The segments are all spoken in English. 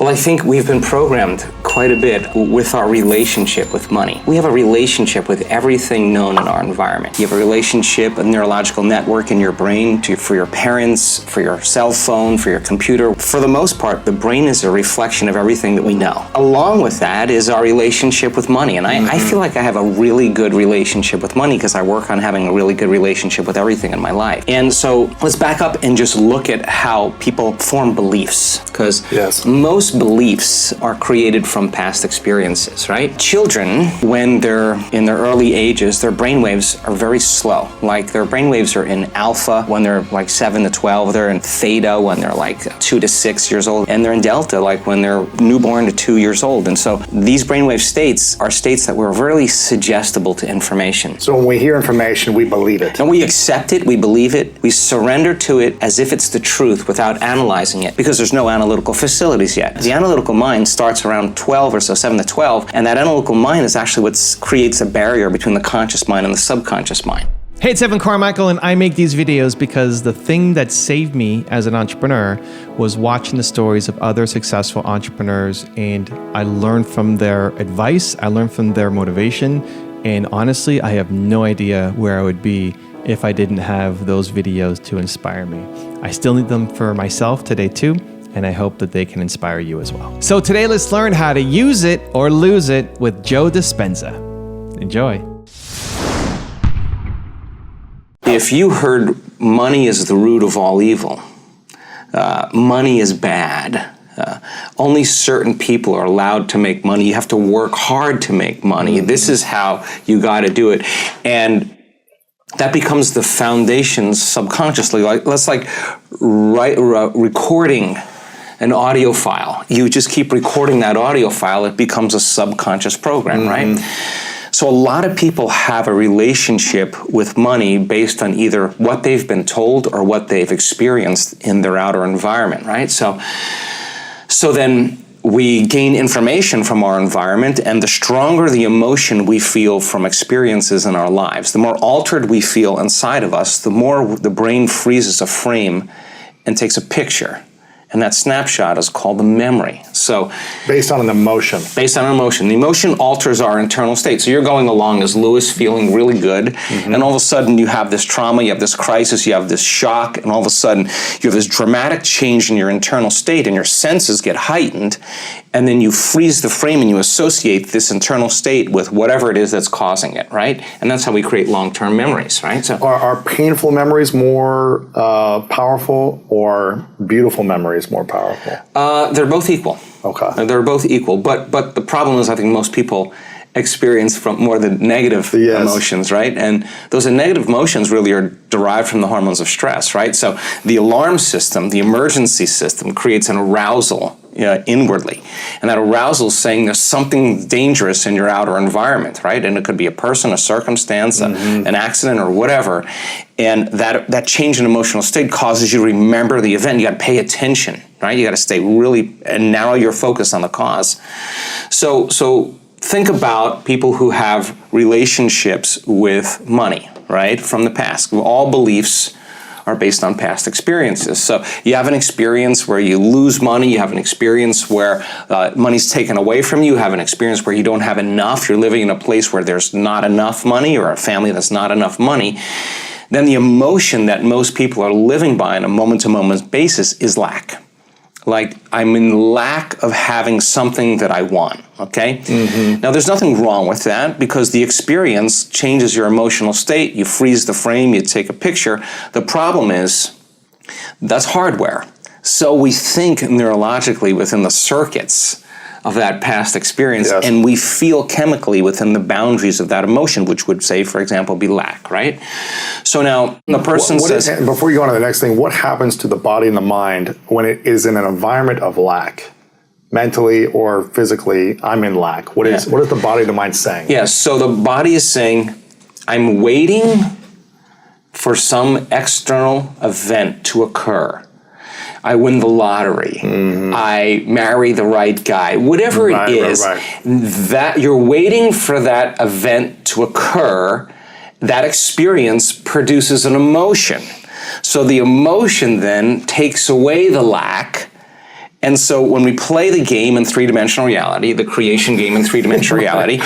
Well, I think we've been programmed quite a bit with our relationship with money. We have a relationship with everything known in our environment. You have a relationship, a neurological network in your brain for your parents, for your cell phone, for your computer. For the most part, the brain is a reflection of everything that we know. Along with that is our relationship with money. And I feel like I have a really good relationship with money because I work on having a really good relationship with everything in my life. And so let's back up and just look at how people form beliefs. Because most beliefs are created from past experiences, right? Children, when they're in their early ages, their brainwaves are very slow. Like their brainwaves are in alpha when they're like 7 to 12, they're in theta when they're like 2 to 6 years old, and they're in delta like when they're newborn to 2 years old. And so these brainwave states are states that were really suggestible to information. So when we hear information, we believe it. And we accept it, we believe it, we surrender to it as if it's the truth without analyzing it, because there's no analytical facilities yet. The analytical mind starts around 12 or so, 7 to 12, and that analytical mind is actually what creates a barrier between the conscious mind and the subconscious mind. Hey, it's Evan Carmichael, and I make these videos because the thing that saved me as an entrepreneur was watching the stories of other successful entrepreneurs, and I learned from their advice, I learned from their motivation, and honestly, I have no idea where I would be if I didn't have those videos to inspire me. I still need them for myself today too, and I hope that they can inspire you as well. So today, let's learn how to use it or lose it with Joe Dispenza. Enjoy. If you heard money is the root of all evil, money is bad, only certain people are allowed to make money, you have to work hard to make money, this is how you got to do it, and that becomes the foundation subconsciously. Like let's recording an audio file. You just keep recording that audio file, it becomes a subconscious program, right? So a lot of people have a relationship with money based on either what they've been told or what they've experienced in their outer environment, right? So then we gain information from our environment, and the stronger the emotion we feel from experiences in our lives, the more altered we feel inside of us, the more the brain freezes a frame and takes a picture. And that snapshot is called the memory. So based on an emotion. Based on an emotion. The emotion alters our internal state. So you're going along as Lewis, feeling really good, and all of a sudden you have this trauma, you have this crisis, you have this shock, and all of a sudden you have this dramatic change in your internal state, and your senses get heightened, and then you freeze the frame and you associate this internal state with whatever it is that's causing it, right? And that's how we create long-term memories, right? So Are painful memories more powerful, or beautiful memories more powerful? They're both equal. Okay. They're both equal, but the problem is I think most people experience from more the negative emotions, right? And those negative emotions really are derived from the hormones of stress, right? So the alarm system, the emergency system, creates an arousal inwardly. And that arousal is saying there's something dangerous in your outer environment, right? And it could be a person, a circumstance, an accident, or whatever. And that change in emotional state causes you to remember the event. You got to pay attention, right? You got to stay really and narrow your focus on the cause. So think about people who have relationships with money, right, from the past. All beliefs are based on past experiences. So you have an experience where you lose money, you have an experience where money's taken away from you, you have an experience where you don't have enough, you're living in a place where there's not enough money, or a family that's not enough money. Then the emotion that most people are living by on a moment-to-moment basis is lack. Like, I'm in lack of having something that I want, okay? Now, there's nothing wrong with that, because the experience changes your emotional state. You freeze the frame, you take a picture. The problem is, that's hardware. So we think neurologically within the circuits of that past experience, and we feel chemically within the boundaries of that emotion, which would say, for example, be lack, right? So now the person says... Before you go on to the next thing, what happens to the body and the mind when it is in an environment of lack? Mentally or physically, I'm in lack. What is the body and the mind saying? Yes, so the body is saying, I'm waiting for some external event to occur. I win the lottery, I marry the right guy, whatever it is, that you're waiting for that event to occur, that experience produces an emotion. So the emotion then takes away the lack, And so when we play the game in three-dimensional reality, the creation game in three-dimensional reality,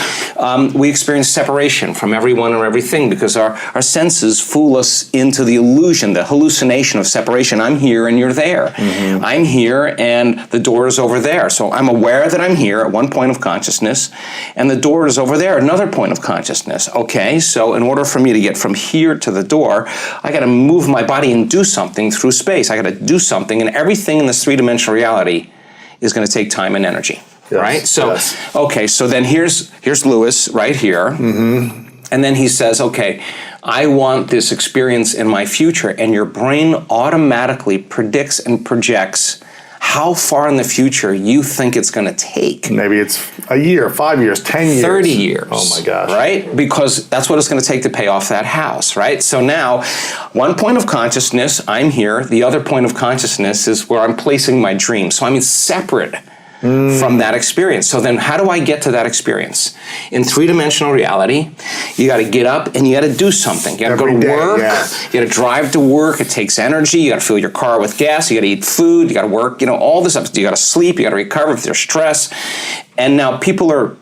we experience separation from everyone or everything because our senses fool us into the illusion, the hallucination of separation. I'm here and you're there. Mm-hmm. I'm here and the door is over there. So I'm aware that I'm here at one point of consciousness and the door is over there, another point of consciousness. Okay, so in order for me to get from here to the door, I got to move my body and do something through space. I got to do something, and everything in this three-dimensional reality is going to take time and energy, right? So, okay, so then here's Lewis right here, and then he says, okay, I want this experience in my future, and your brain automatically predicts and projects how far in the future you think it's going to take. Maybe it's a year, 5 years, 10 years. 30 years. Oh my gosh. Right? Because that's what it's going to take to pay off that house, right? So now, one point of consciousness, I'm here. The other point of consciousness is where I'm placing my dream. So I'm separate from that experience. So then how do I get to that experience? In three-dimensional reality, you got to get up and you got to do something. You got to go to work. You got to drive to work. It takes energy. You got to fill your car with gas. You got to eat food. You got to work. You know, all this stuff. You got to sleep. You got to recover if there's stress. And now people are,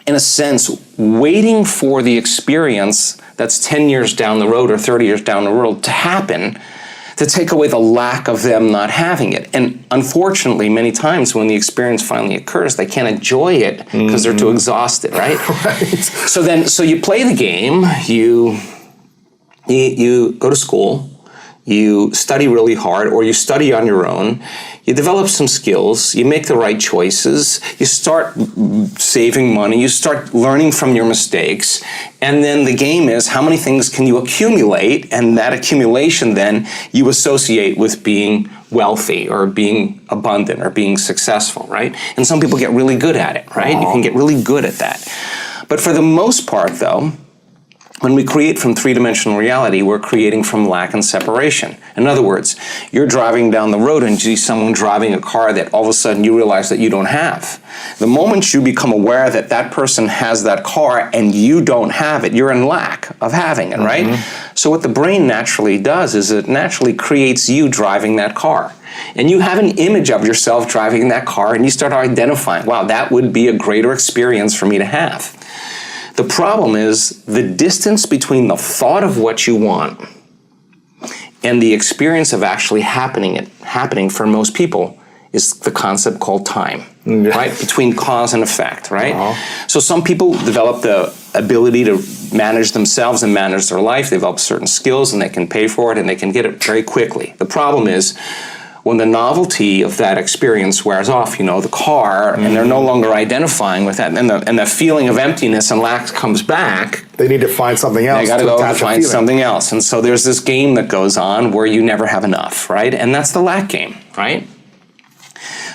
in a sense, waiting for the experience that's 10 years down the road or 30 years down the road to happen, to take away the lack of them not having it. And unfortunately, many times when the experience finally occurs, they can't enjoy it because they're too exhausted, right? So you play the game, you go to school, you study really hard, or you study on your own, you develop some skills, you make the right choices, you start saving money, you start learning from your mistakes, and then the game is how many things can you accumulate, and that accumulation then you associate with being wealthy or being abundant or being successful, right? And some people get really good at it, right? You can get really good at that. But for the most part, though, when we create from three-dimensional reality, we're creating from lack and separation. In other words, you're driving down the road and you see someone driving a car that all of a sudden you realize that you don't have. The moment you become aware that that person has that car and you don't have it, you're in lack of having it, right? So what the brain naturally does is it naturally creates you driving that car. And you have an image of yourself driving that car and you start identifying, wow, that would be a greater experience for me to have. The problem is the distance between the thought of what you want and the experience of actually happening for most people is the concept called time, right? Between cause and effect, right? So some people develop the ability to manage themselves and manage their life. They develop certain skills and they can pay for it and they can get it very quickly. The problem is when the novelty of that experience wears off, you know, the car, and they're no longer identifying with that, and the feeling of emptiness and lack comes back. They need to find something else. They got to go and find something else. And so there's this game that goes on where you never have enough, right? And that's the lack game, right?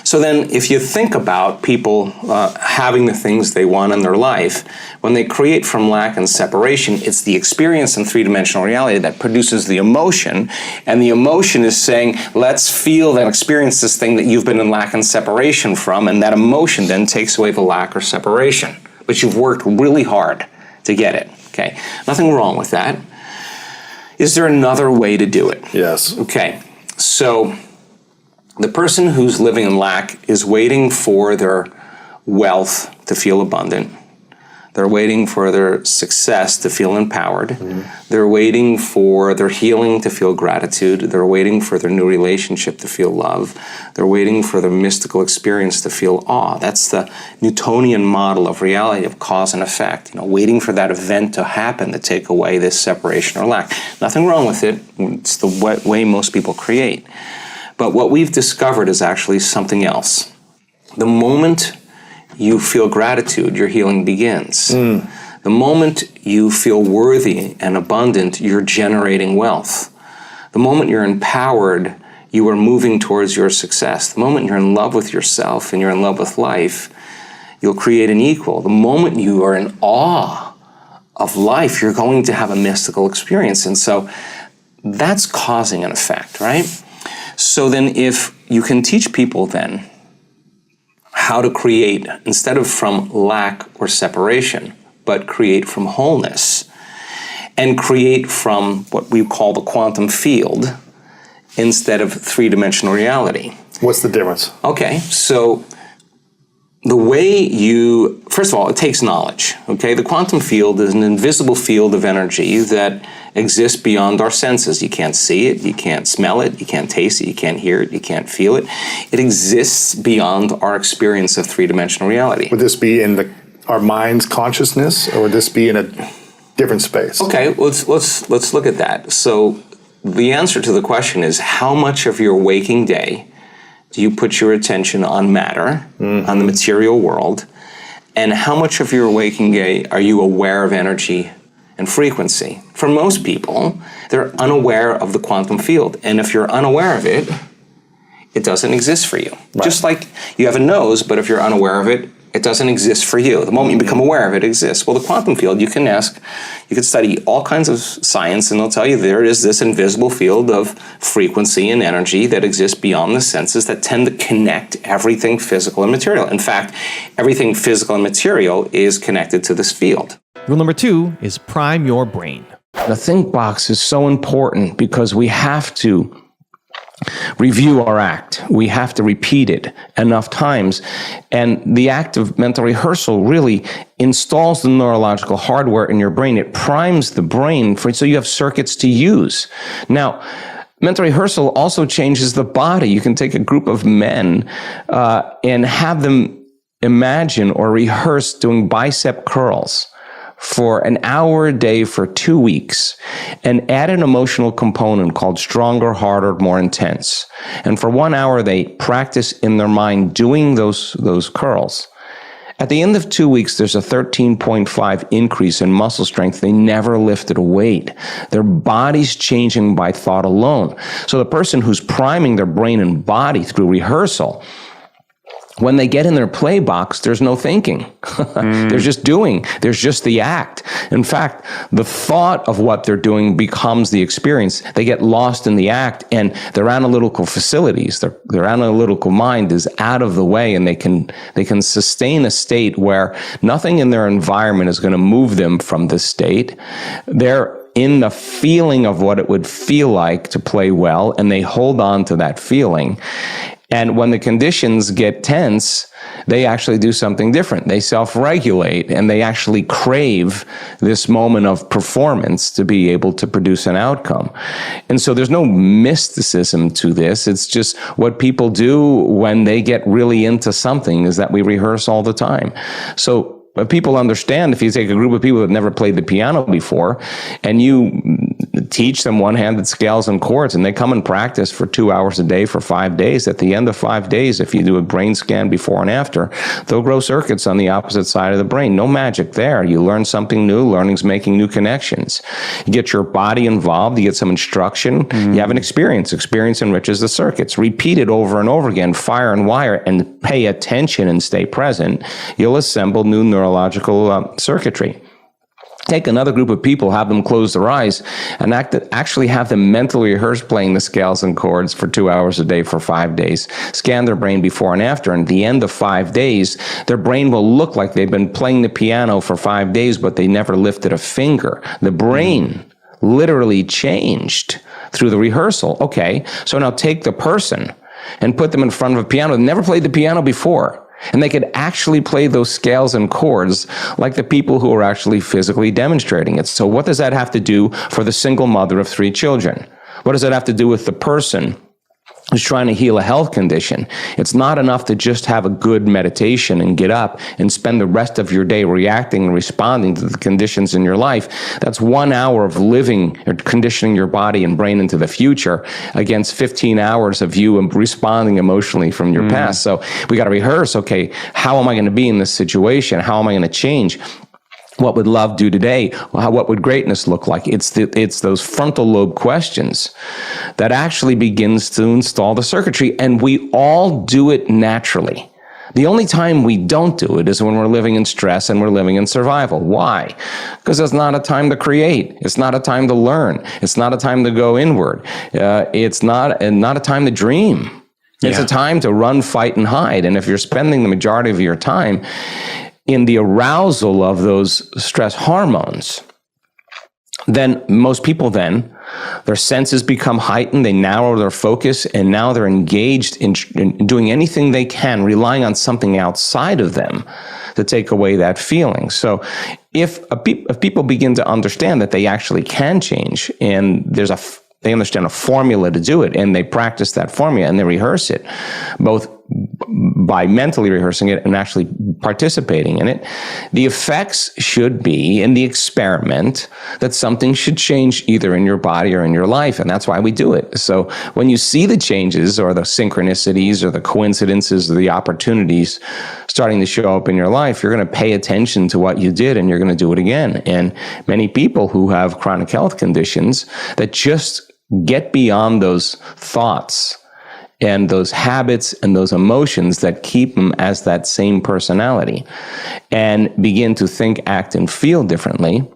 So then if you think about people having the things they want in their life, when they create from lack and separation, it's the experience in three-dimensional reality that produces the emotion, and the emotion is saying, let's feel and experience this thing that you've been in lack and separation from, and that emotion then takes away the lack or separation. But you've worked really hard to get it, okay? Nothing wrong with that. Is there another way to do it? Yes. Okay, so the person who's living in lack is waiting for their wealth to feel abundant. They're waiting for their success to feel empowered. They're waiting for their healing to feel gratitude. They're waiting for their new relationship to feel love. They're waiting for their mystical experience to feel awe. That's the Newtonian model of reality of cause and effect. You know, waiting for that event to happen to take away this separation or lack. Nothing wrong with it. It's the way most people create. But what we've discovered is actually something else. The moment you feel gratitude, your healing begins. The moment you feel worthy and abundant, you're generating wealth. The moment you're empowered, you are moving towards your success. The moment you're in love with yourself and you're in love with life, you'll create an equal. The moment you are in awe of life, you're going to have a mystical experience. And so that's causing an effect, right? So then if you can teach people then how to create, instead of from lack or separation, but create from wholeness, and create from what we call the quantum field instead of three-dimensional reality. What's the difference? Okay, so the way first of all, it takes knowledge, okay? The quantum field is an invisible field of energy that exists beyond our senses. You can't see it, you can't smell it, you can't taste it, you can't hear it, you can't feel it. It exists beyond our experience of three-dimensional reality. Would this be in our mind's consciousness, or would this be in a different space? Okay, let's look at that. So the answer to the question is, how much of your waking day do you put your attention on matter, on the material world, and how much of your waking day are you aware of energy and frequency? For most people, they're unaware of the quantum field, and if you're unaware of it, it doesn't exist for you. Right. Just like you have a nose, but if you're unaware of it, it doesn't exist for you. The moment you become aware of it, it exists. Well, the quantum field, you can study all kinds of science, and they'll tell you there is this invisible field of frequency and energy that exists beyond the senses that tend to connect everything physical and material. In fact, everything physical and material is connected to this field. Rule number 2 is prime your brain. The think box is so important because we have to review our act. We have to repeat it enough times. And the act of mental rehearsal really installs the neurological hardware in your brain. It primes the brain so you have circuits to use. Now, mental rehearsal also changes the body. You can take a group of men and have them imagine or rehearse doing bicep curls for an hour a day for 2 weeks, and add an emotional component called stronger, harder, more intense. And for 1 hour, they practice in their mind doing those curls. At the end of 2 weeks, there's a 13.5 increase in muscle strength. They never lifted a weight. Their body's changing by thought alone. So the person who's priming their brain and body through rehearsal, when they get in their play box, there's no thinking. They're just doing. There's just the act. In fact, the thought of what they're doing becomes the experience. They get lost in the act, and their analytical facilities, their analytical mind is out of the way, and they can sustain a state where nothing in their environment is going to move them from this state. They're in the feeling of what it would feel like to play well, and they hold on to that feeling. And when the conditions get tense, they actually do something different. They self-regulate, and they actually crave this moment of performance to be able to produce an outcome. And so there's no mysticism to this. It's just what people do when they get really into something is that we rehearse all the time. So people understand if you take a group of people who have never played the piano before and you teach them one-handed scales and chords, and they come and practice for 2 hours a day for 5 days. At the end of 5 days, if you do a brain scan before and after, they'll grow circuits on the opposite side of the brain. No magic there. You learn something new. Learning's making new connections. You get your body involved. You get some instruction. You have an experience. Experience enriches the circuits. Repeat it over and over again. Fire and wire, and pay attention and stay present. You'll assemble new neurological circuitry. Take another group of people, have them close their eyes, and actually have them mentally rehearse playing the scales and chords for 2 hours a day for 5 days. Scan their brain before and after, and at the end of 5 days, their brain will look like they've been playing the piano for 5 days, but they never lifted a finger. The brain literally changed through the rehearsal. Okay, so now take the person and put them in front of a piano. They've never played the piano before. And they could actually play those scales and chords like the people who are actually physically demonstrating it. So what does that have to do for the single mother of 3 children? What does that have to do with the person who's trying to heal a health condition? It's not enough to just have a good meditation and get up and spend the rest of your day reacting and responding to the conditions in your life. That's 1 hour of living or conditioning your body and brain into the future against 15 hours of you responding emotionally from your past. So we got to rehearse, okay, how am I going to be in this situation? How am I going to change? What would love do today? What would greatness look like? It's those frontal lobe questions that actually begins to install the circuitry, and we all do it naturally. The only time we don't do it is when we're living in stress and we're living in survival. Why? Because it's not a time to create. It's not a time to learn. It's not a time to go inward. It's not a time to dream. It's a time to run, fight, and hide. And if you're spending the majority of your time in the arousal of those stress hormones, then most people then Their senses become heightened, they narrow their focus, and now they're engaged in doing anything they can, relying on something outside of them to take away that feeling. So if people begin to understand that they actually can change, and they understand a formula to do it, and they practice that formula and they rehearse it, both by mentally rehearsing it and actually participating in it, the effects should be in the experiment that something should change either in your body or in your life, and that's why we do it. So when you see the changes or the synchronicities or the coincidences or the opportunities starting to show up in your life, you're going to pay attention to what you did and you're going to do it again. And many people who have chronic health conditions that just get beyond those thoughts and those habits and those emotions that keep them as that same personality and begin to think, act, and feel differently,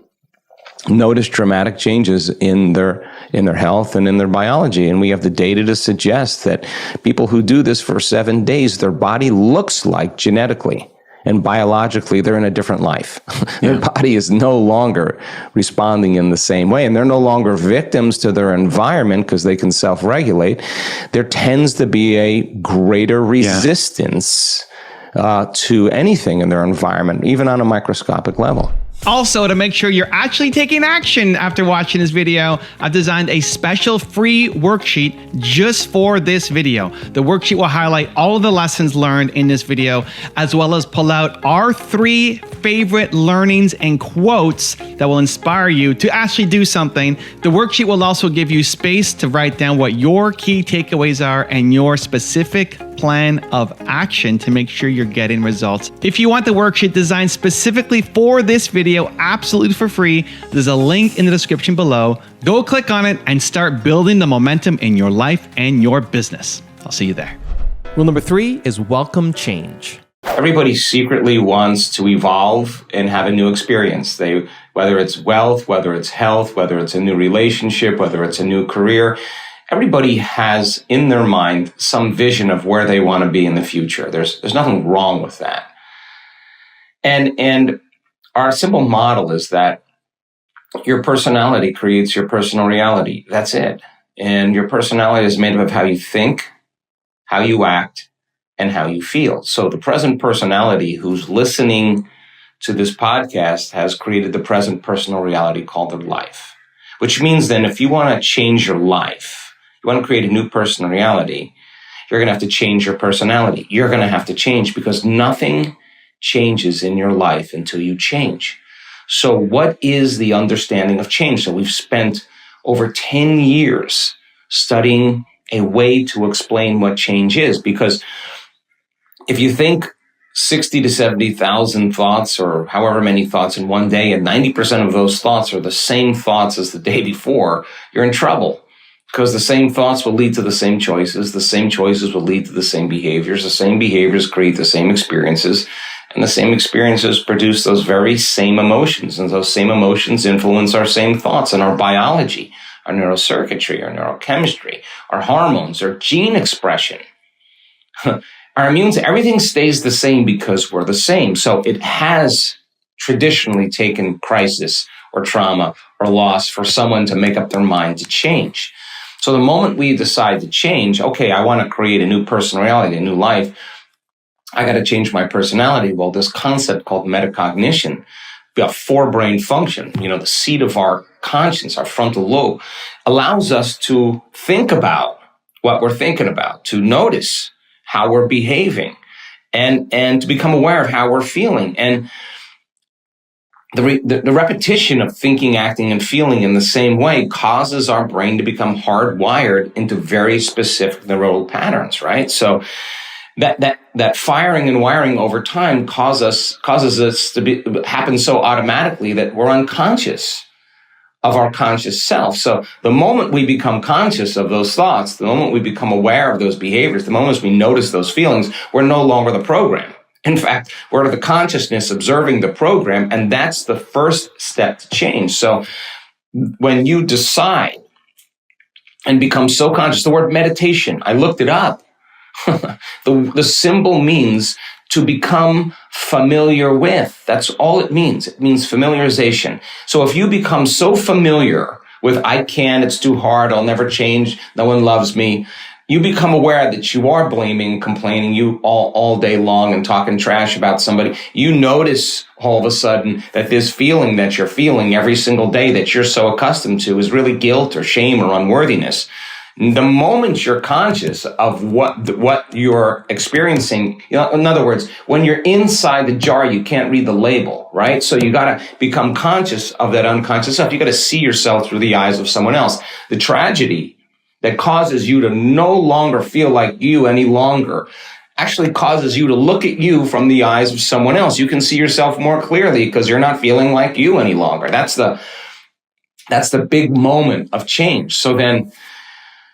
notice dramatic changes in their health and in their biology. And we have the data to suggest that people who do this for 7 days, their body looks like genetically and biologically they're in a different life. Their body is no longer responding in the same way, and they're no longer victims to their environment because they can self-regulate. There tends to be a greater resistance to anything in their environment, even on a microscopic level. Also, to make sure you're actually taking action after watching this video, I've designed a special free worksheet just for this video. The worksheet will highlight all of the lessons learned in this video, as well as pull out our 3 favorite learnings and quotes that will inspire you to actually do something. The worksheet will also give you space to write down what your key takeaways are and your specific plan of action to make sure you're getting results. If you want the worksheet designed specifically for this video, absolutely for free, there's a link in the description below. Go click on it and start building the momentum in your life and your business. I'll see you there. Rule number 3 is welcome change. Everybody secretly wants to evolve and have a new experience. Whether it's wealth, whether it's health, whether it's a new relationship, whether it's a new career, everybody has in their mind some vision of where they want to be in the future. There's nothing wrong with that. And our simple model is that your personality creates your personal reality. That's it. And your personality is made up of how you think, how you act, and how you feel. So the present personality who's listening to this podcast has created the present personal reality called their life. Which means then if you want to change your life, you want to create a new personal reality, you're going to have to change your personality. You're going to have to change because nothing changes in your life until you change. So what is the understanding of change? So we've spent over 10 years studying a way to explain what change is, because if you think 60 to 70,000 thoughts or however many thoughts in one day, and 90% of those thoughts are the same thoughts as the day before, you're in trouble. Because the same thoughts will lead to the same choices. The same choices will lead to the same behaviors. The same behaviors create the same experiences. And the same experiences produce those very same emotions. And those same emotions influence our same thoughts and our biology, our neurocircuitry, our neurochemistry, our hormones, our gene expression. Our immunes, everything stays the same because we're the same. So it has traditionally taken crisis or trauma or loss for someone to make up their mind to change. So the moment we decide to change, okay, I want to create a new personal reality, a new life, I got to change my personality. Well, this concept called metacognition, a forebrain function, the seat of our conscience, our frontal lobe, allows us to think about what we're thinking about, to notice how we're behaving, and to become aware of how we're feeling. And the repetition of thinking, acting, and feeling in the same way causes our brain to become hardwired into very specific neuronal patterns, right? So that firing and wiring over time causes us to happen so automatically that we're unconscious of our conscious self. So the moment we become conscious of those thoughts, the moment we become aware of those behaviors, the moment we notice those feelings, we're no longer the program. In fact, we're the consciousness observing the program, and that's the first step to change. So when you decide and become so conscious, the word meditation, I looked it up. The symbol means to become familiar with. That's all it means. It means familiarization. So if you become so familiar with I can't, it's too hard, I'll never change, no one loves me, you become aware that you are blaming, complaining you all day long and talking trash about somebody. You notice all of a sudden that this feeling that you're feeling every single day that you're so accustomed to is really guilt or shame or unworthiness. The moment you're conscious of what you're experiencing, in other words, when you're inside the jar, you can't read the label, right? So you got to become conscious of that unconscious stuff. You got to see yourself through the eyes of someone else. The tragedy that causes you to no longer feel like you any longer actually causes you to look at you from the eyes of someone else. You can see yourself more clearly because you're not feeling like you any longer. That's the big moment of change. So then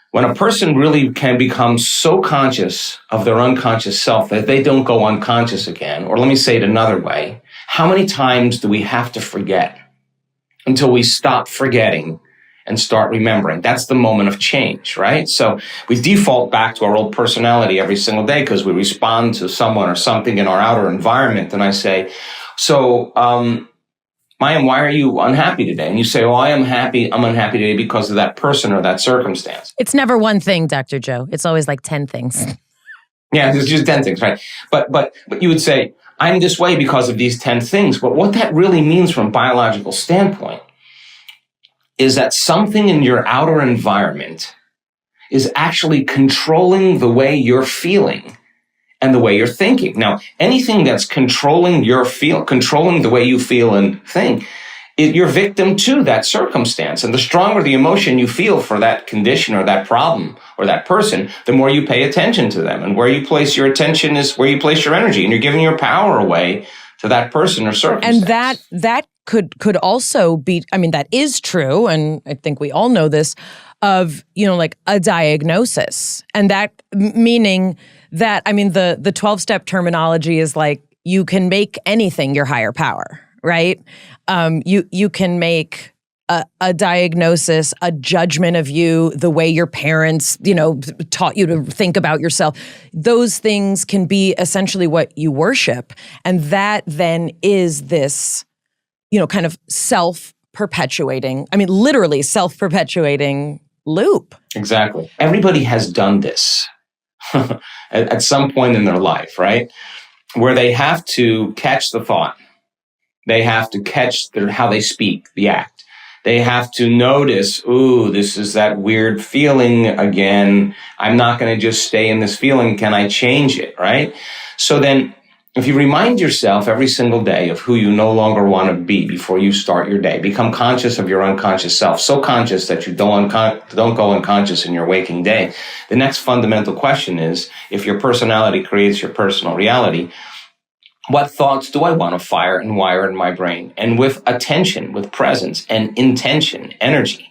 when a person really can become so conscious of their unconscious self that they don't go unconscious again, or let me say it another way, how many times do we have to forget until we stop forgetting and start remembering? That's the moment of change, right? So we default back to our old personality every single day because we respond to someone or something in our outer environment. And I say, so, Mayim, why are you unhappy today? And you say, I'm unhappy today because of that person or that circumstance. It's never one thing, Dr. Joe. It's always like 10 things. Yeah, it's just 10 things, right? But you would say, I'm this way because of these 10 things. But what that really means from a biological standpoint is that something in your outer environment is actually controlling the way you're feeling and the way you're thinking. Now, anything that's controlling the way you feel and think, you're victim to that circumstance. And the stronger the emotion you feel for that condition or that problem or that person, the more you pay attention to them. And where you place your attention is where you place your energy. And you're giving your power away to that person or circumstance. And that could also be, I mean, that is true. And I think we all know this of, like a diagnosis. And that meaning that, I mean, the 12-step terminology is like, you can make anything your higher power, right? You can make a diagnosis, a judgment of you, the way your parents, taught you to think about yourself. Those things can be essentially what you worship. And that then is this, kind of self-perpetuating, I mean, literally self-perpetuating loop. Exactly. Everybody has done this at some point in their life, right? Where they have to catch the thought. They have to catch how they speak, the act. They have to notice, this is that weird feeling again. I'm not going to just stay in this feeling. Can I change it, right? So then, if you remind yourself every single day of who you no longer want to be before you start your day, become conscious of your unconscious self, so conscious that you don't go unconscious in your waking day. The next fundamental question is, if your personality creates your personal reality, what thoughts do I want to fire and wire in my brain? And with attention, with presence and intention, energy,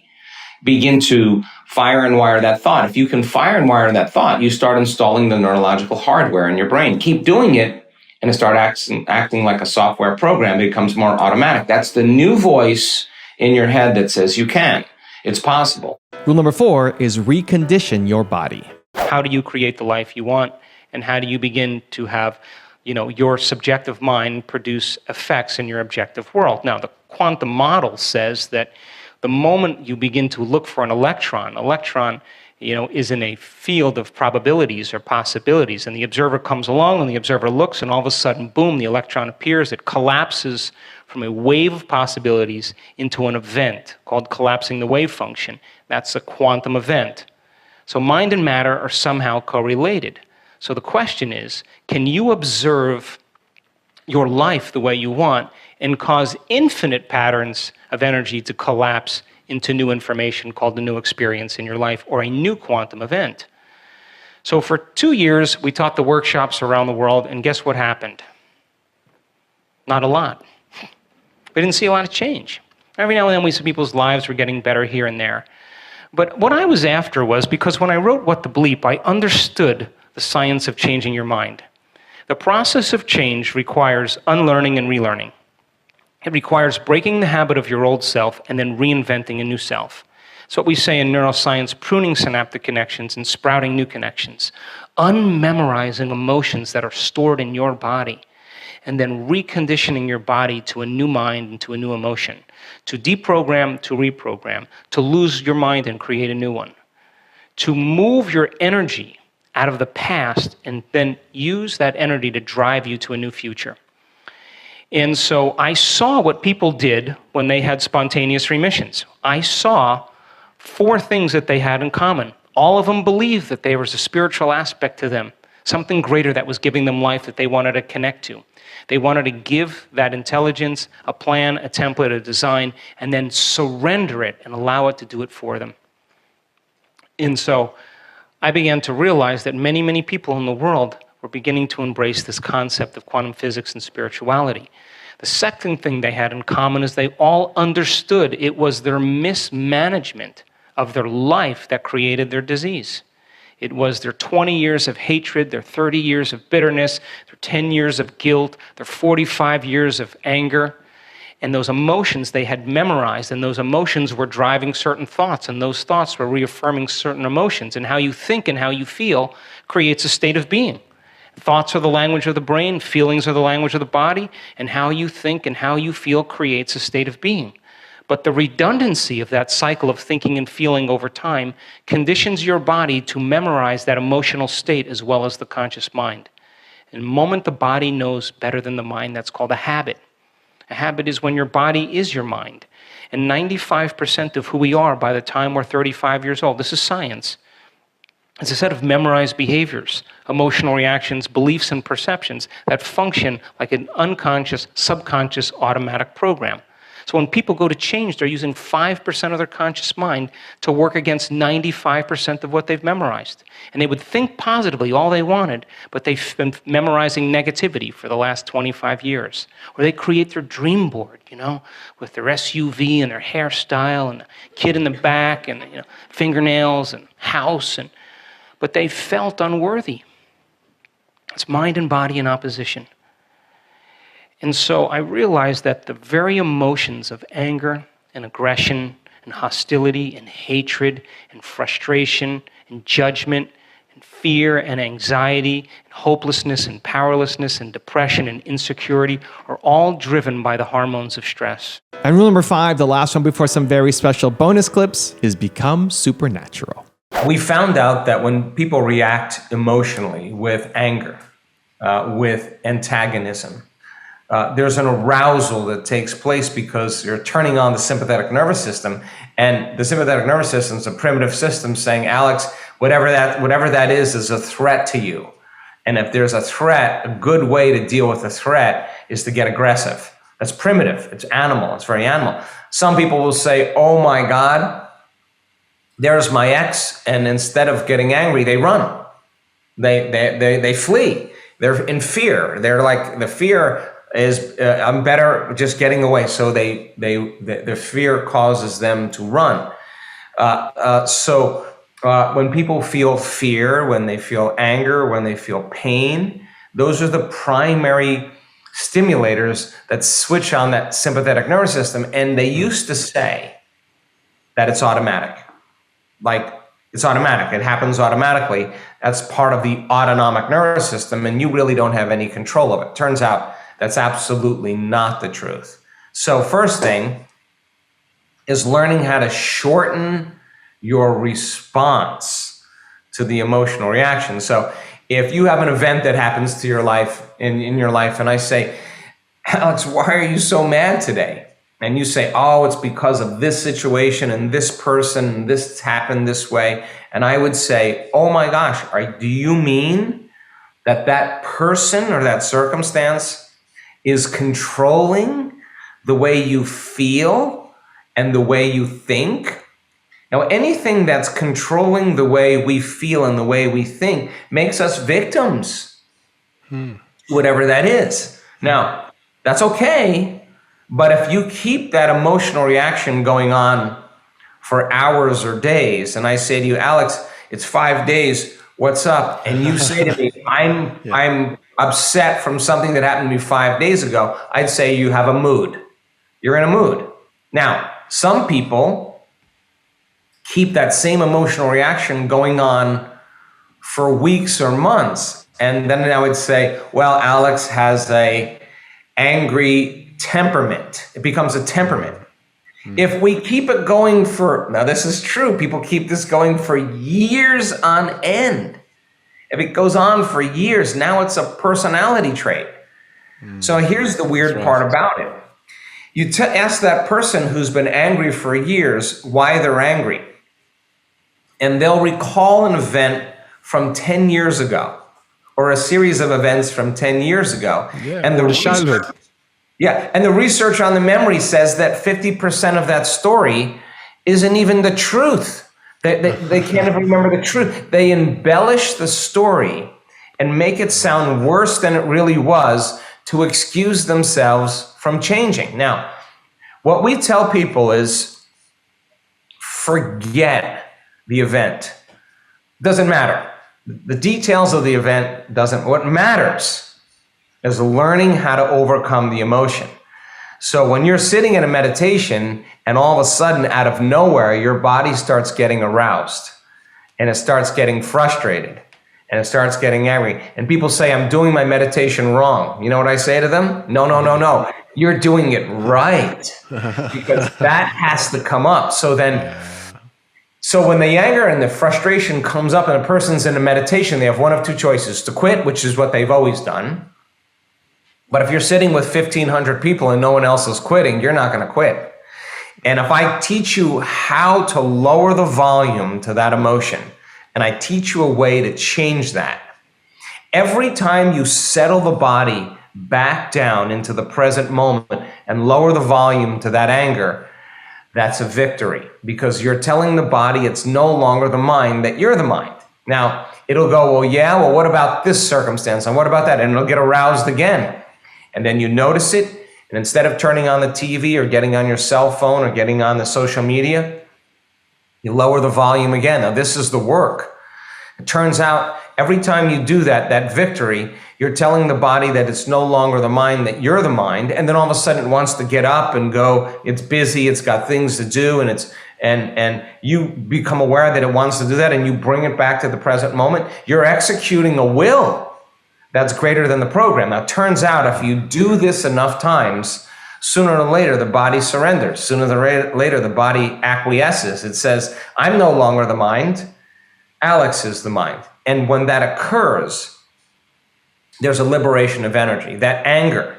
begin to fire and wire that thought. If you can fire and wire that thought, you start installing the neurological hardware in your brain. Keep doing it, and it starts acting like a software program. It becomes more automatic. That's the new voice in your head that says you can. It's possible. Rule number 4 is recondition your body. How do you create the life you want? And how do you begin to have, your subjective mind produce effects in your objective world? Now, the quantum model says that the moment you begin to look for an electron is in a field of probabilities or possibilities, and the observer comes along and the observer looks, and all of a sudden, boom, the electron appears. It collapses from a wave of possibilities into an event called collapsing the wave function. That's a quantum event. So mind and matter are somehow correlated. So the question is, can you observe your life the way you want and cause infinite patterns of energy to collapse into new information called the new experience in your life, or a new quantum event? So for 2 years, we taught the workshops around the world, and guess what happened? Not a lot. We didn't see a lot of change. Every now and then we see people's lives were getting better here and there. But what I was after was, because when I wrote What the Bleep, I understood the science of changing your mind. The process of change requires unlearning and relearning. It requires breaking the habit of your old self and then reinventing a new self. It's what we say in neuroscience, pruning synaptic connections and sprouting new connections. Unmemorizing emotions that are stored in your body and then reconditioning your body to a new mind and to a new emotion, to deprogram, to reprogram, to lose your mind and create a new one, to move your energy out of the past and then use that energy to drive you to a new future. And so I saw what people did when they had spontaneous remissions. I saw 4 things that they had in common. All of them believed that there was a spiritual aspect to them, something greater that was giving them life that they wanted to connect to. They wanted to give that intelligence a plan, a template, a design, and then surrender it and allow it to do it for them. And so I began to realize that many, many people in the world were beginning to embrace this concept of quantum physics and spirituality. The second thing they had in common is they all understood it was their mismanagement of their life that created their disease. It was their 20 years of hatred, their 30 years of bitterness, their 10 years of guilt, their 45 years of anger, and those emotions they had memorized, and those emotions were driving certain thoughts, and those thoughts were reaffirming certain emotions, and how you think and how you feel creates a state of being. Thoughts are the language of the brain, feelings are the language of the body, and how you think and how you feel creates a state of being. But the redundancy of that cycle of thinking and feeling over time conditions your body to memorize that emotional state as well as the conscious mind. And the moment the body knows better than the mind, that's called a habit. A habit is when your body is your mind. And 95% of who we are by the time we're 35 years old, this is science, it's a set of memorized behaviors, emotional reactions, beliefs, and perceptions that function like an unconscious, subconscious, automatic program. So when people go to change, they're using 5% of their conscious mind to work against 95% of what they've memorized. And they would think positively all they wanted, but they've been memorizing negativity for the last 25 years. Or they create their dream board, with their SUV and their hairstyle and the kid in the back and fingernails and house, but they felt unworthy. It's mind and body in opposition. And so I realized that the very emotions of anger and aggression and hostility and hatred and frustration and judgment and fear and anxiety and hopelessness and powerlessness and depression and insecurity are all driven by the hormones of stress. And rule number 5, the last one before some very special bonus clips, is become supernatural. We found out that when people react emotionally with anger, with antagonism, there's an arousal that takes place because you're turning on the sympathetic nervous system, and the sympathetic nervous system is a primitive system saying, Alex, whatever that is a threat to you. And if there's a threat, a good way to deal with a threat is to get aggressive. That's primitive. It's animal. It's very animal. Some people will say, oh my God, there's my ex, and instead of getting angry, they run. They flee. They're in fear. They're like, the fear is I'm better just getting away. So the fear causes them to run. So when people feel fear, when they feel anger, when they feel pain, those are the primary stimulators that switch on that sympathetic nervous system. And they used to say that it's automatic. Like, it's automatic. It happens automatically. That's part of the autonomic nervous system, and you really don't have any control of it. Turns out that's absolutely not the truth. So first thing is learning how to shorten your response to the emotional reaction. So if you have an event that happens to your life, in your life, and I say, Alex, why are you so mad today? And you say, oh, it's because of this situation and this person, and this happened this way. And I would say, oh my gosh, do you mean that person or that circumstance is controlling the way you feel and the way you think? Now, anything that's controlling the way we feel and the way we think makes us victims, whatever that is. Now, that's okay. But if you keep that emotional reaction going on for hours or days, and I say to you, Alex, it's 5 days, what's up? And you say to me, I'm upset from something that happened to me 5 days ago, I'd say you have a mood. You're in a mood. Now, some people keep that same emotional reaction going on for weeks or months. And then I would say, well, Alex has a angry temperament. It becomes a temperament. If we keep it going now this is true, people keep this going for years on end. If it goes on for years, now it's a personality trait. So here's the weird part about it. You ask that person who's been angry for years why they're angry, and they'll recall an event from 10 years ago, or a series of events from 10 years ago. Yeah, and the childhood. And the research on the memory says that 50% of that story isn't even the truth. They can't even remember the truth. They embellish the story and make it sound worse than it really was to excuse themselves from changing. Now, what we tell people is forget the event. Doesn't matter. The details of the event doesn't. What matters is learning how to overcome the emotion. So when you're sitting in a meditation and all of a sudden out of nowhere, your body starts getting aroused and it starts getting frustrated and it starts getting angry. And people say, I'm doing my meditation wrong. You know what I say to them? No. You're doing it right, because that has to come up. So when the anger and the frustration comes up and a person's in a meditation, they have one of two choices: to quit, which is what they've always done. But if you're sitting with 1,500 people and no one else is quitting, you're not going to quit. And if I teach you how to lower the volume to that emotion, and I teach you a way to change that, every time you settle the body back down into the present moment and lower the volume to that anger, that's a victory, because you're telling the body it's no longer the mind, that you're the mind. Now, it'll go, well, what about this circumstance? And what about that? And it'll get aroused again. And then you notice it, and instead of turning on the TV or getting on your cell phone or getting on the social media, you lower the volume again. Now, this is the work. It turns out every time you do that victory, you're telling the body that it's no longer the mind, that you're the mind, and then all of a sudden it wants to get up and go. It's busy, it's got things to do, and you become aware that it wants to do that, and you bring it back to the present moment. You're executing a will that's greater than the program. Now, it turns out if you do this enough times, sooner or later the body surrenders. Sooner or later the body acquiesces. It says, I'm no longer the mind, Alex is the mind. And when that occurs, there's a liberation of energy. That anger,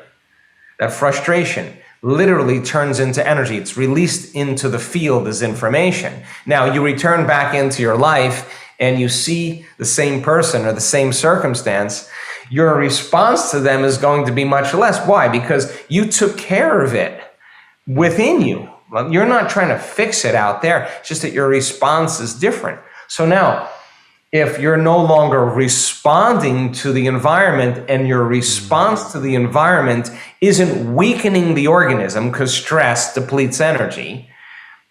that frustration, literally turns into energy. It's released into the field as information. Now, you return back into your life and you see the same person or the same circumstance, your response to them is going to be much less. Why? Because you took care of it within you. Well, you're not trying to fix it out there. It's just that your response is different. So now, if you're no longer responding to the environment and your response to the environment isn't weakening the organism because stress depletes energy,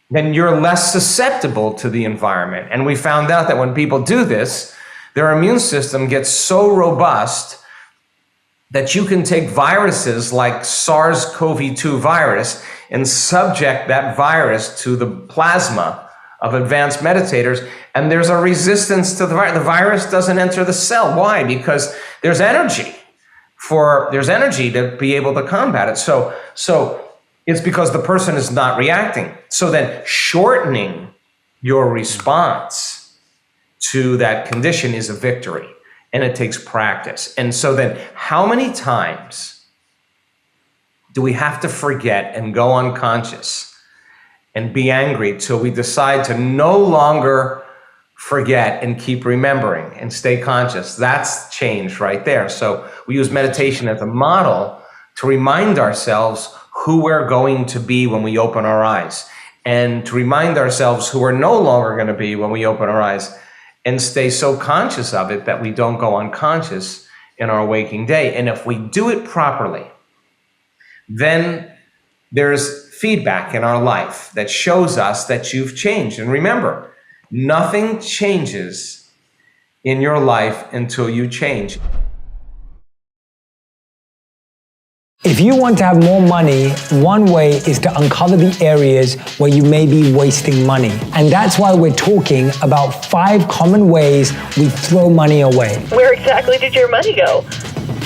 then you're less susceptible to the environment. And we found out that when people do this, their immune system gets so robust that you can take viruses like SARS-CoV-2 virus and subject that virus to the plasma of advanced meditators, and there's a resistance to the virus. The virus doesn't enter the cell. Why? Because there's energy to be able to combat it. So it's because the person is not reacting. So then shortening your response to that condition is a victory, and it takes practice. And so then how many times do we have to forget and go unconscious and be angry till we decide to no longer forget and keep remembering and stay conscious? That's change right there. So we use meditation as a model to remind ourselves who we're going to be when we open our eyes, and to remind ourselves who we're no longer going to be when we open our eyes, and stay so conscious of it that we don't go unconscious in our waking day. And if we do it properly, then there's feedback in our life that shows us that you've changed. And remember, nothing changes in your life until you change. If you want to have more money, one way is to uncover the areas where you may be wasting money. And that's why we're talking about 5 common ways we throw money away. Where exactly did your money go?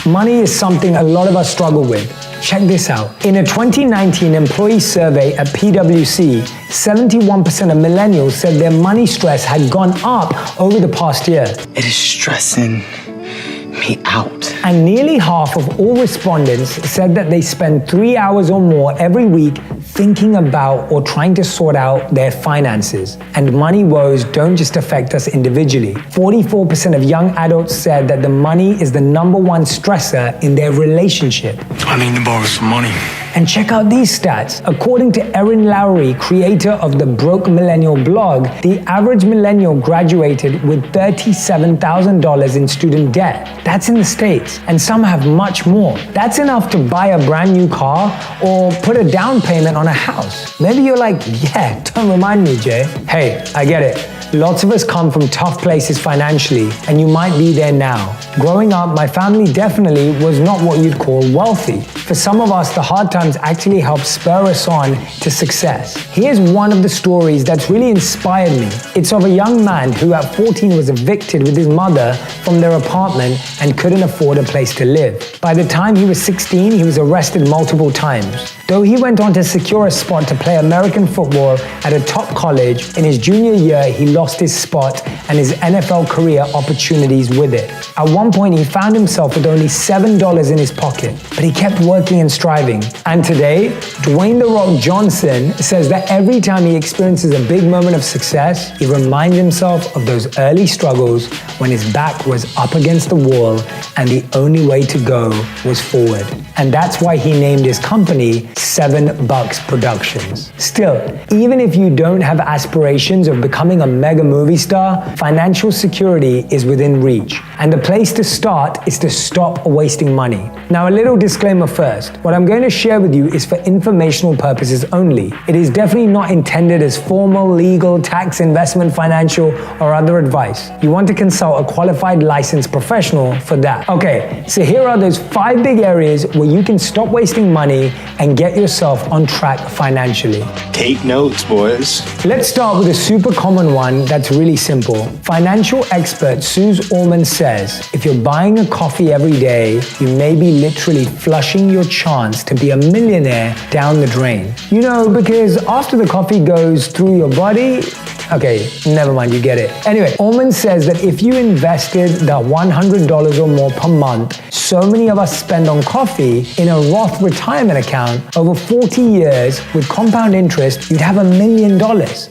Money is something a lot of us struggle with. Check this out. In a 2019 employee survey at PwC, 71% of millennials said their money stress had gone up over the past year. It is stressing me out. And nearly half of all respondents said that they spend 3 hours or more every week thinking about or trying to sort out their finances. And money woes don't just affect us individually. 44% of young adults said that the money is the #1 stressor in their relationship. I need to borrow some money. And check out these stats. According to Erin Lowry, creator of the Broke Millennial blog, the average millennial graduated with $37,000 in student debt. That's in the States, and some have much more. That's enough to buy a brand new car or put a down payment on a house. Maybe you're like, yeah, don't remind me, Jay. Hey, I get it. Lots of us come from tough places financially, and you might be there now. Growing up, my family definitely was not what you'd call wealthy. For some of us, the hard times actually helped spur us on to success. Here's one of the stories that's really inspired me. It's of a young man who at 14 was evicted with his mother from their apartment and couldn't afford a place to live. By the time he was 16, he was arrested multiple times. Though he went on to secure a spot to play American football at a top college, in his junior year, he lost his spot and his NFL career opportunities with it. At one point, he found himself with only $7 in his pocket, but he kept working and striving. And today, Dwayne "The Rock" Johnson says that every time he experiences a big moment of success, he reminds himself of those early struggles when his back was up against the wall and the only way to go was forward. And that's why he named his company $7 Productions. Still, even if you don't have aspirations of becoming a mega movie star, financial security is within reach. And the place to start is to stop wasting money. Now, a little disclaimer first. What I'm going to share with you is for informational purposes only. It is definitely not intended as formal, legal, tax, investment, financial, or other advice. You want to consult a qualified licensed professional for that. Okay, so here are those 5 big areas where you can stop wasting money and get yourself on track financially. Take notes, boys. Let's start with a super common one that's really simple. Financial expert Suze Orman says, if you're buying a coffee every day, you may be literally flushing your chance to be a millionaire down the drain. You know, because after the coffee goes through your body, okay, never mind, you get it. Anyway, Orman says that if you invested the $100 or more per month, so many of us spend on coffee in a Roth retirement account over 40 years with compound interest, you'd have $1 million.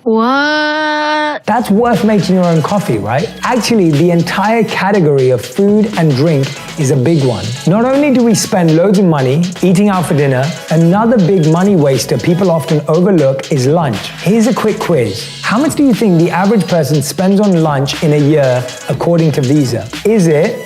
What? That's worth making your own coffee, right? Actually, the entire category of food and drink is a big one. Not only do we spend loads of money eating out for dinner, another big money waster people often overlook is lunch. Here's a quick quiz. How much do you think the average person spends on lunch in a year according to Visa? Is it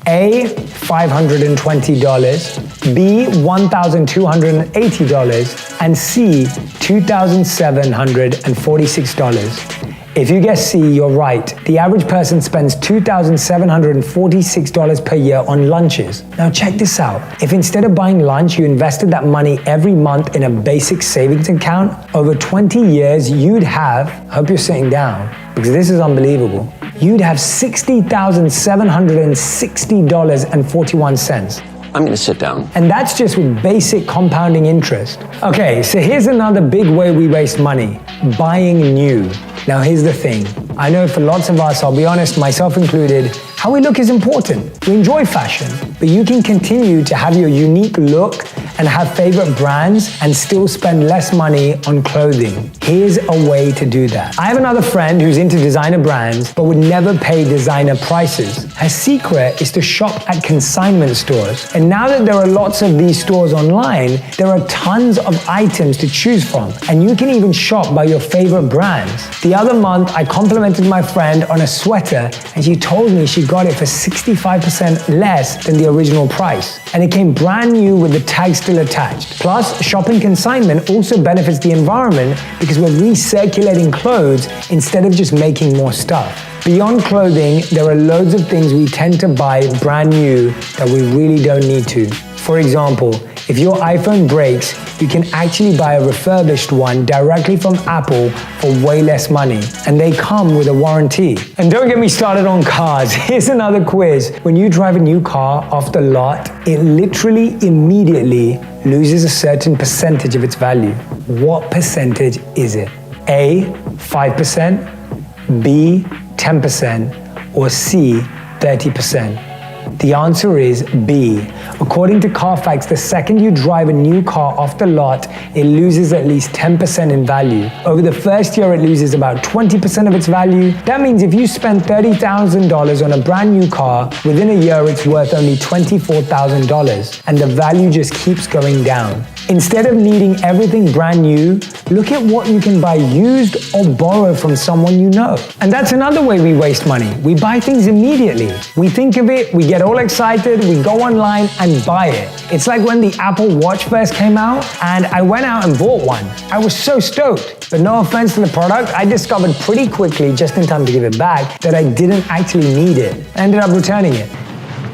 A, $520, B, $1,280, and C, $2,746? If you guess C, you're right. The average person spends $2,746 per year on lunches. Now check this out. If instead of buying lunch, you invested that money every month in a basic savings account, over 20 years, you'd have, I hope you're sitting down, because this is unbelievable, you'd have $60,760.41. I'm going to sit down. And that's just with basic compounding interest. Okay, so here's another big way we waste money, buying new. Now here's the thing. I know for lots of us, I'll be honest, myself included, how we look is important. We enjoy fashion, but you can continue to have your unique look and have favorite brands and still spend less money on clothing. Here's a way to do that. I have another friend who's into designer brands, but would never pay designer prices. Her secret is to shop at consignment stores. And now that there are lots of these stores online, there are tons of items to choose from. And you can even shop by your favorite brands. The other month, I complimented my friend on a sweater, and she told me she got it for 65% less than the original price. And it came brand new with the tag still attached. Plus, shopping consignment also benefits the environment because we're recirculating clothes instead of just making more stuff. Beyond clothing, there are loads of things we tend to buy brand new that we really don't need to. For example, If your iPhone breaks, you can actually buy a refurbished one directly from Apple for way less money, and they come with a warranty. And don't get me started on cars. Here's another quiz. When you drive a new car off the lot, it literally immediately loses a certain percentage of its value. What percentage is it? A, 5%, B, 10%, or C, 30%? The answer is B. According to Carfax, the second you drive a new car off the lot, it loses at least 10% in value. Over the first year, it loses about 20% of its value. That means if you spend $30,000 on a brand new car, within a year, it's worth only $24,000, and the value just keeps going down. Instead of needing everything brand new, look at what you can buy used or borrow from someone you know. And that's another way we waste money. We buy things immediately. We think of it, we get all excited, we go online and buy it. It's like when the Apple Watch first came out and I went out and bought one. I was so stoked. But no offense to the product, I discovered pretty quickly, just in time to give it back, that I didn't actually need it. I ended up returning it.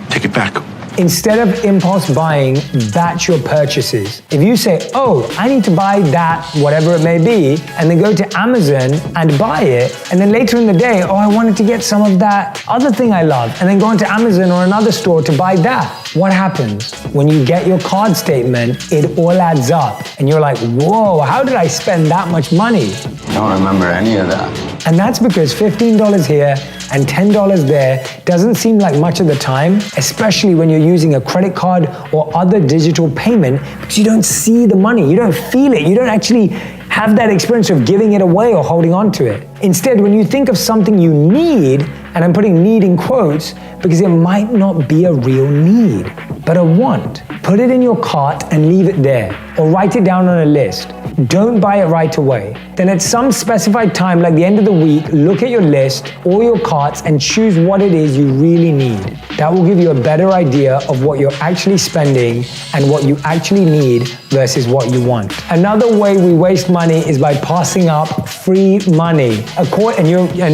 Take it back. Instead of impulse buying, batch your purchases. If you say, oh, I need to buy that, whatever it may be, and then go to Amazon and buy it, and then later in the day, oh, I wanted to get some of that other thing I love, and then go into Amazon or another store to buy that. What happens? When you get your card statement, it all adds up, and you're like, whoa, how did I spend that much money? I don't remember any of that. And that's because $15 here and $10 there doesn't seem like much of the time, especially when you're using a credit card or other digital payment, because you don't see the money, you don't feel it, you don't actually have that experience of giving it away or holding on to it. Instead, when you think of something you need, and I'm putting need in quotes because it might not be a real need, but a want, put it in your cart and leave it there, or write it down on a list. Don't buy it right away. Then at some specified time, like the end of the week, look at your list or your carts and choose what it is you really need. That will give you a better idea of what you're actually spending and what you actually need versus what you want. Another way we waste money is by passing up free money. And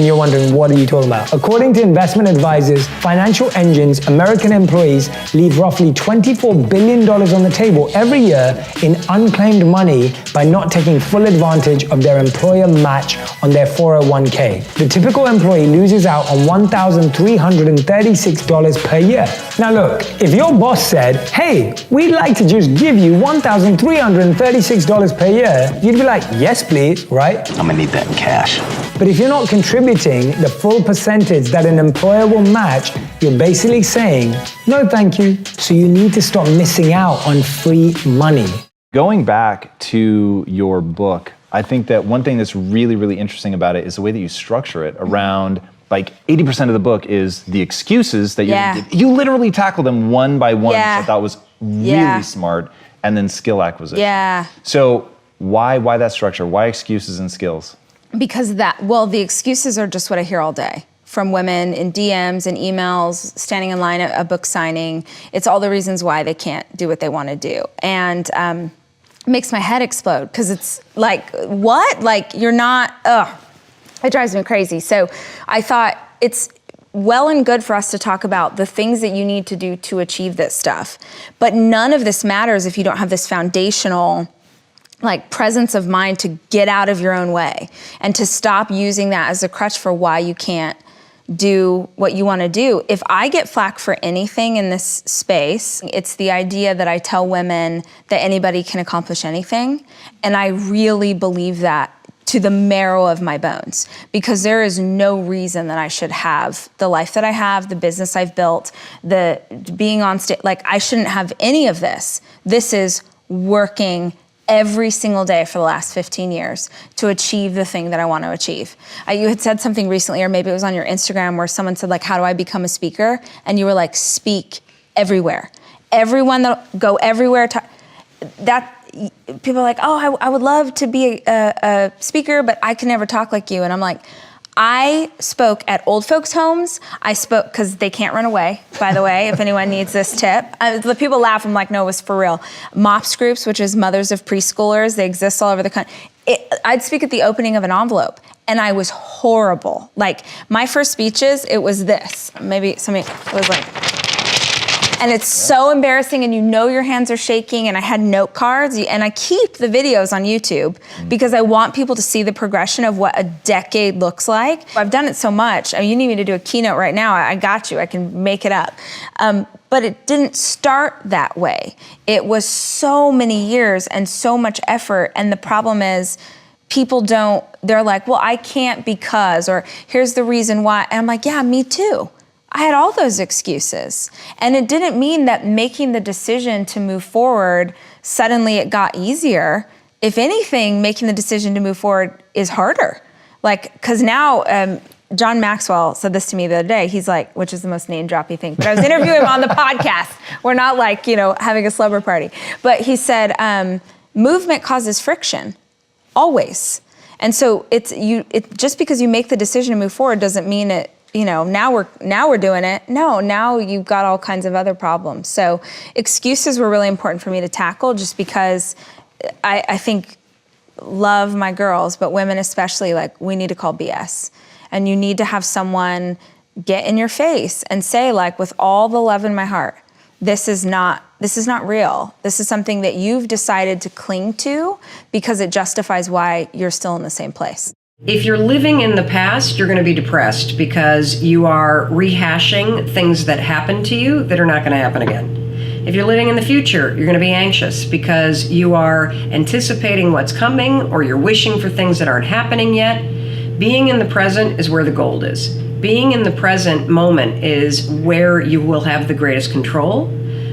you're wondering, what are you talking about? According to investment advisors, financial engines, American employees leave roughly $24 billion on the table every year in unclaimed money by not taking full advantage of their employer match on their 401k. The typical employee loses out on $1,336 per year. Now look, if your boss said, hey, we'd like to just give you $1,336 per year, you'd be like, yes, please, right? I'm gonna need that in cash. But if you're not contributing the full percentage that an employer will match, you're basically saying, no, thank you. So you need to stop missing out on free money. Going back to your book, I think that one thing that's really, really interesting about it is the way that you structure it around, like 80% of the book is the excuses that you literally tackle them one by one, which I thought was really smart, and then skill acquisition. Yeah. So why that structure? Why excuses and skills? Because the excuses are just what I hear all day from women in DMs and emails, standing in line at a book signing. It's all the reasons why they can't do what they want to do. And it makes my head explode because it's like, what? Like, you're not, it drives me crazy. So I thought it's well and good for us to talk about the things that you need to do to achieve this stuff. But none of this matters if you don't have this foundational presence of mind to get out of your own way and to stop using that as a crutch for why you can't do what you want to do. If I get flack for anything in this space, it's the idea that I tell women that anybody can accomplish anything. And I really believe that to the marrow of my bones, because there is no reason that I should have the life that I have, the business I've built, the being on stage. I shouldn't have any of this. This is working every single day for the last 15 years to achieve the thing that I want to achieve. You had said something recently, or maybe it was on your Instagram, where someone said, how do I become a speaker? And you were like, speak everywhere. Everyone that go everywhere. People are like, oh, I would love to be a speaker, but I can never talk like you. And I'm like, I spoke at old folks' homes. I spoke, because they can't run away, by the way, if anyone needs this tip. The people laugh, I'm like, no, it was for real. MOPS groups, which is mothers of preschoolers, they exist all over the country. I'd speak at the opening of an envelope, and I was horrible. My first speeches, it was this. Maybe somebody, it was like, And it's so embarrassing, and you know your hands are shaking, and I had note cards, and I keep the videos on YouTube because I want people to see the progression of what a decade looks like. I've done it so much. I mean, you need me to do a keynote right now, I got you, I can make it up. But it didn't start that way. It was so many years and so much effort, and the problem is, people they're like, well, I can't because, or here's the reason why. And I'm like, yeah, me too. I had all those excuses. And it didn't mean that making the decision to move forward, suddenly it got easier. If anything, making the decision to move forward is harder. Like, because now, John Maxwell said this to me the other day. He's like, which is the most name-droppy thing, but I was interviewing him on the podcast. We're not like, having a slumber party. But he said, movement causes friction, always. And so just because you make the decision to move forward doesn't mean it, now we're doing it. No, now you've got all kinds of other problems. So excuses were really important for me to tackle, just because I think, love my girls, but women especially, like, we need to call BS. And you need to have someone get in your face and say, like, with all the love in my heart, this is not real. This is something that you've decided to cling to because it justifies why you're still in the same place. If you're living in the past, you're going to be depressed because you are rehashing things that happened to you that are not going to happen again. If you're living in the future, you're going to be anxious because you are anticipating what's coming, or you're wishing for things that aren't happening yet. Being in the present is where the gold is. Being in the present moment is where you will have the greatest control,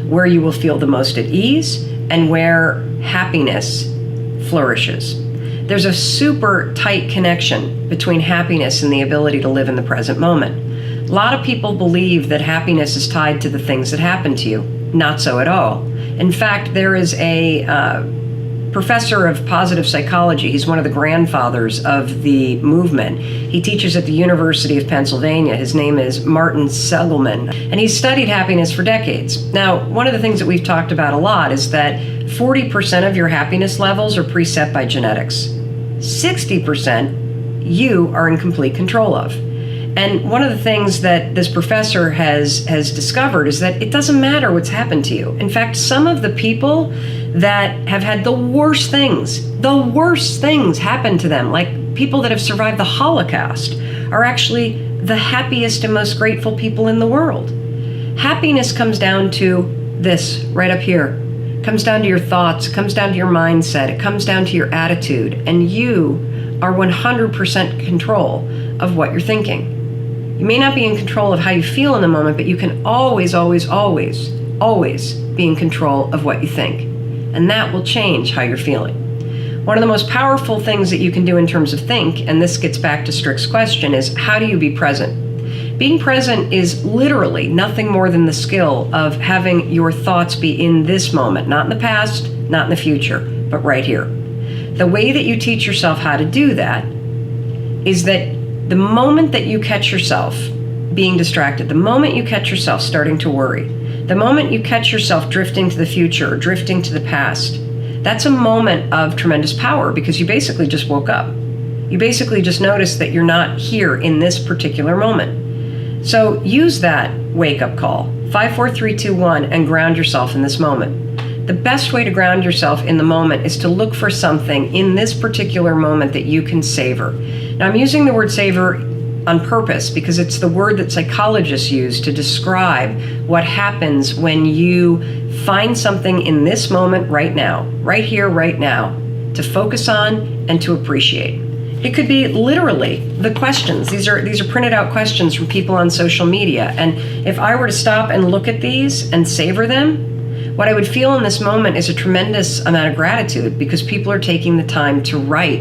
where you will feel the most at ease, and where happiness flourishes. There's a super tight connection between happiness and the ability to live in the present moment. A lot of people believe that happiness is tied to the things that happen to you. Not so at all. In fact, there is a professor of positive psychology. He's one of the grandfathers of the movement. He teaches at the University of Pennsylvania. His name is Martin Seligman, and he's studied happiness for decades. Now, one of the things that we've talked about a lot is that 40% of your happiness levels are preset by genetics. 60% you are in complete control of. And one of the things that this professor has discovered is that it doesn't matter what's happened to you. In fact, some of the people that have had the worst things happen to them, like people that have survived the Holocaust, are actually the happiest and most grateful people in the world. Happiness comes down to this right up here. It comes down to your thoughts, it comes down to your mindset, it comes down to your attitude, and you are 100% control of what you're thinking. You may not be in control of how you feel in the moment, but you can always, always, always, always be in control of what you think. And that will change how you're feeling. One of the most powerful things that you can do in terms of think, and this gets back to Strick's question, is how do you be present? Being present is literally nothing more than the skill of having your thoughts be in this moment, not in the past, not in the future, but right here. The way that you teach yourself how to do that is that the moment that you catch yourself being distracted, the moment you catch yourself starting to worry, the moment you catch yourself drifting to the future or drifting to the past, that's a moment of tremendous power, because you basically just woke up. You basically just noticed that you're not here in this particular moment. So use that wake-up call, 5, 4, 3, 2, 1, and ground yourself in this moment. The best way to ground yourself in the moment is to look for something in this particular moment that you can savor. Now, I'm using the word savor on purpose because it's the word that psychologists use to describe what happens when you find something in this moment right now, right here, right now, to focus on and to appreciate. It could be literally the questions. These are printed out questions from people on social media. And if I were to stop and look at these and savor them, what I would feel in this moment is a tremendous amount of gratitude, because people are taking the time to write.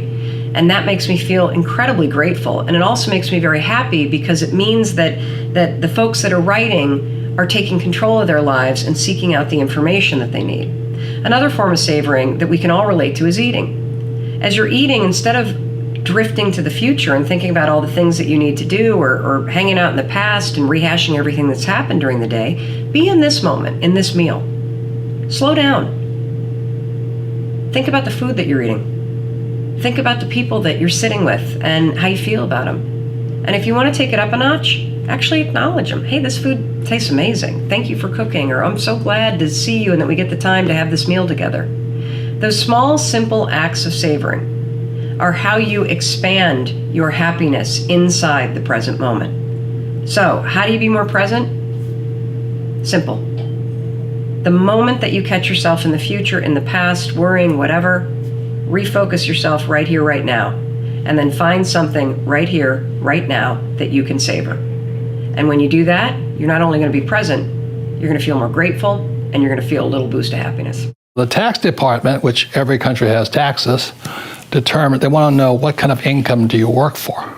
And that makes me feel incredibly grateful. And it also makes me very happy, because it means that the folks that are writing are taking control of their lives and seeking out the information that they need. Another form of savoring that we can all relate to is eating. As you're eating, instead of drifting to the future and thinking about all the things that you need to do, or hanging out in the past and rehashing everything that's happened during the day, be in this moment, in this meal. Slow down. Think about the food that you're eating. Think about the people that you're sitting with and how you feel about them. And if you want to take it up a notch, Actually acknowledge them. Hey, this food tastes amazing. Thank you for cooking. Or I'm so glad to see you and that we get the time to have this meal together. Those small, simple acts of savoring are how you expand your happiness inside the present moment. So, how do you be more present? Simple. The moment that you catch yourself in the future, in the past, worrying, whatever, refocus yourself right here, right now. And then find something right here, right now, that you can savor. And when you do that, you're not only going to be present, you're going to feel more grateful, and you're going to feel a little boost of happiness. The tax department, which every country has taxes, they want to know what kind of income do you work for.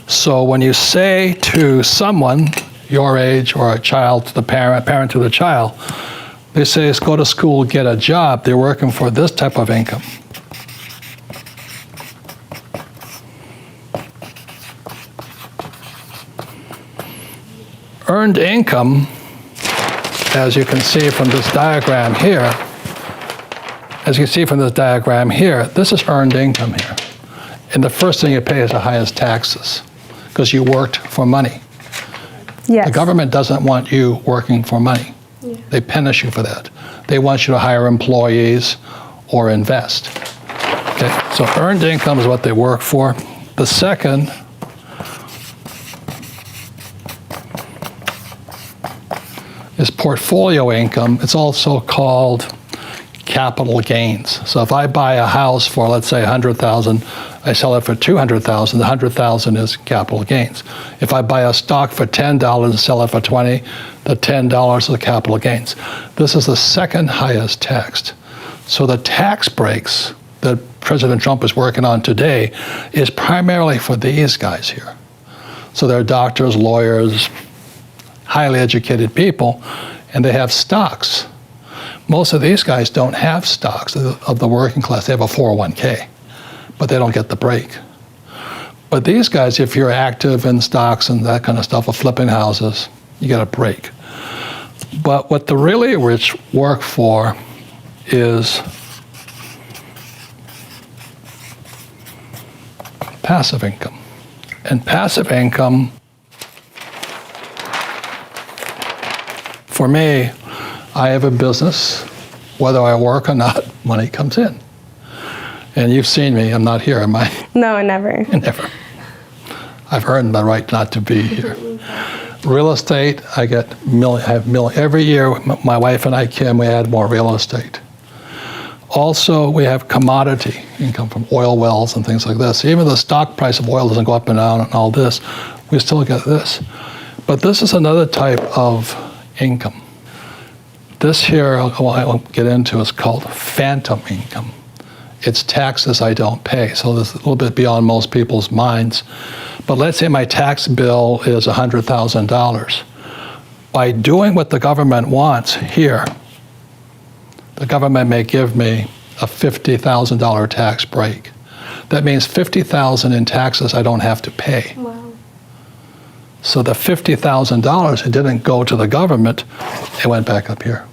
So when you say to someone your age or a child to the parent to the child, they say, let's go to school, get a job, they're working for this type of income. Earned income, as you can see from this diagram here, this is earned income here. And the first thing you pay is the highest taxes, because you worked for money. Yes. The government doesn't want you working for money. Yeah. They punish you for that. They want you to hire employees or invest. Okay, so earned income is what they work for. The second is portfolio income. It's also called capital gains. So if I buy a house for, let's say, $100,000, I sell it for $200,000, the $100,000 is capital gains. If I buy a stock for $10 and sell it for $20, the $10 is the capital gains. This is the second highest taxed. So the tax breaks that President Trump is working on today is primarily for these guys here. So they're doctors, lawyers, highly educated people, and they have stocks. Most of these guys don't have stocks of the working class. They have a 401k, but they don't get the break. But these guys, if you're active in stocks and that kind of stuff, or flipping houses, you get a break. But what the really rich work for is passive income. And passive income, for me, I have a business. Whether I work or not, money comes in. And you've seen me. I'm not here, am I? No, never. Never. I've earned the right not to be here. Real estate, I have every year, my wife and I, Kim, we add more real estate. Also, we have commodity income from oil wells and things like this. Even the stock price of oil doesn't go up and down and all this, we still get this. But this is another type of income. This here, I won't get into, is called phantom income. It's taxes I don't pay, so this is a little bit beyond most people's minds. But let's say my tax bill is $100,000. By doing what the government wants here, the government may give me a $50,000 tax break. That means $50,000 in taxes I don't have to pay. Wow. So the $50,000, it didn't go to the government, it went back up here.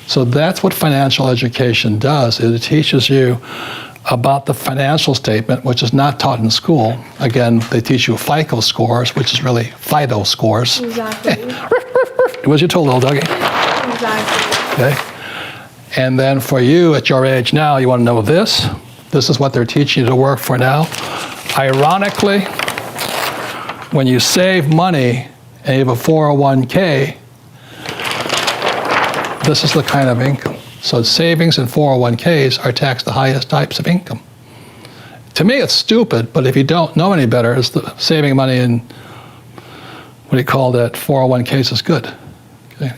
So that's what financial education does. It teaches you about the financial statement, which is not taught in school. Again, they teach you FICO scores, which is really FIDO scores. Exactly. Was you told, little doggy? Exactly. Okay. And then for you at your age now, you want to know this. This is what they're teaching you to work for now. Ironically, when you save money and you have a 401k, this is the kind of income. So savings and 401ks are taxed the highest types of income. To me, it's stupid, but if you don't know any better, it's the saving money in, what do you call that, 401ks is good. Okay?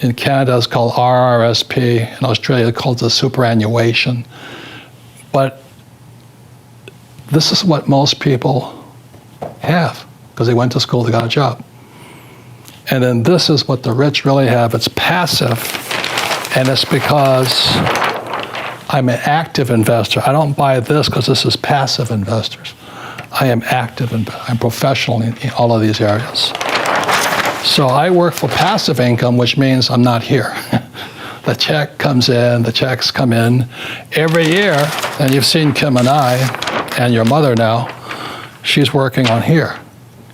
In Canada, it's called RRSP. In Australia, it's called the superannuation. But this is what most people have, because they went to school, they got a job. And then this is what the rich really have. It's passive, and it's because I'm an active investor. I don't buy this because this is passive investors. I am active, and I'm professional in all of these areas. So I work for passive income, which means I'm not here. The check comes in, the checks come in every year, and you've seen Kim and I, and your mother now, she's working on here.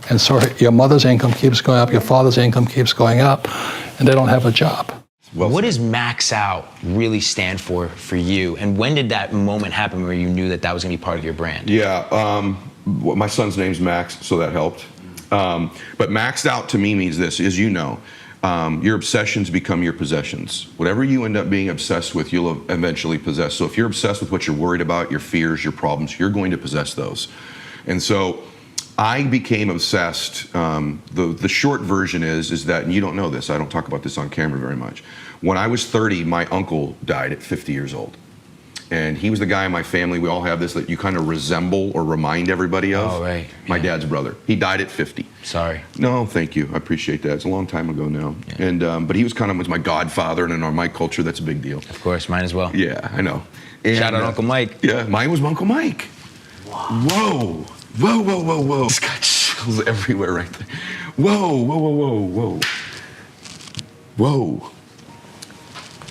And so your mother's income keeps going up, your father's income keeps going up, and they don't have a job. Well, what does max out really stand for you? And when did that moment happen where you knew that that was going to be part of your brand? Yeah, my son's name's Max, so that helped. But maxed out to me means this, as you know, your obsessions become your possessions. Whatever you end up being obsessed with, you'll eventually possess. So if you're obsessed with what you're worried about, your fears, your problems, you're going to possess those. And so I became obsessed. The short version is that, and you don't know this, I don't talk about this on camera very much. When I was 30, my uncle died at 50 years old. And he was the guy in my family, we all have this, that you kind of resemble or remind everybody of. Oh, right. My dad's brother. He died at 50. Sorry. No, thank you. I appreciate that. It's a long time ago now. Yeah. And but he was my godfather, and in my culture, that's a big deal. Of course, mine as well. Yeah, I know. And, shout out Uncle Mike. Yeah, mine was Uncle Mike. Wow. Whoa. Whoa, whoa, whoa, whoa. It's got chills everywhere right there. Whoa, whoa, whoa, whoa, whoa. Whoa.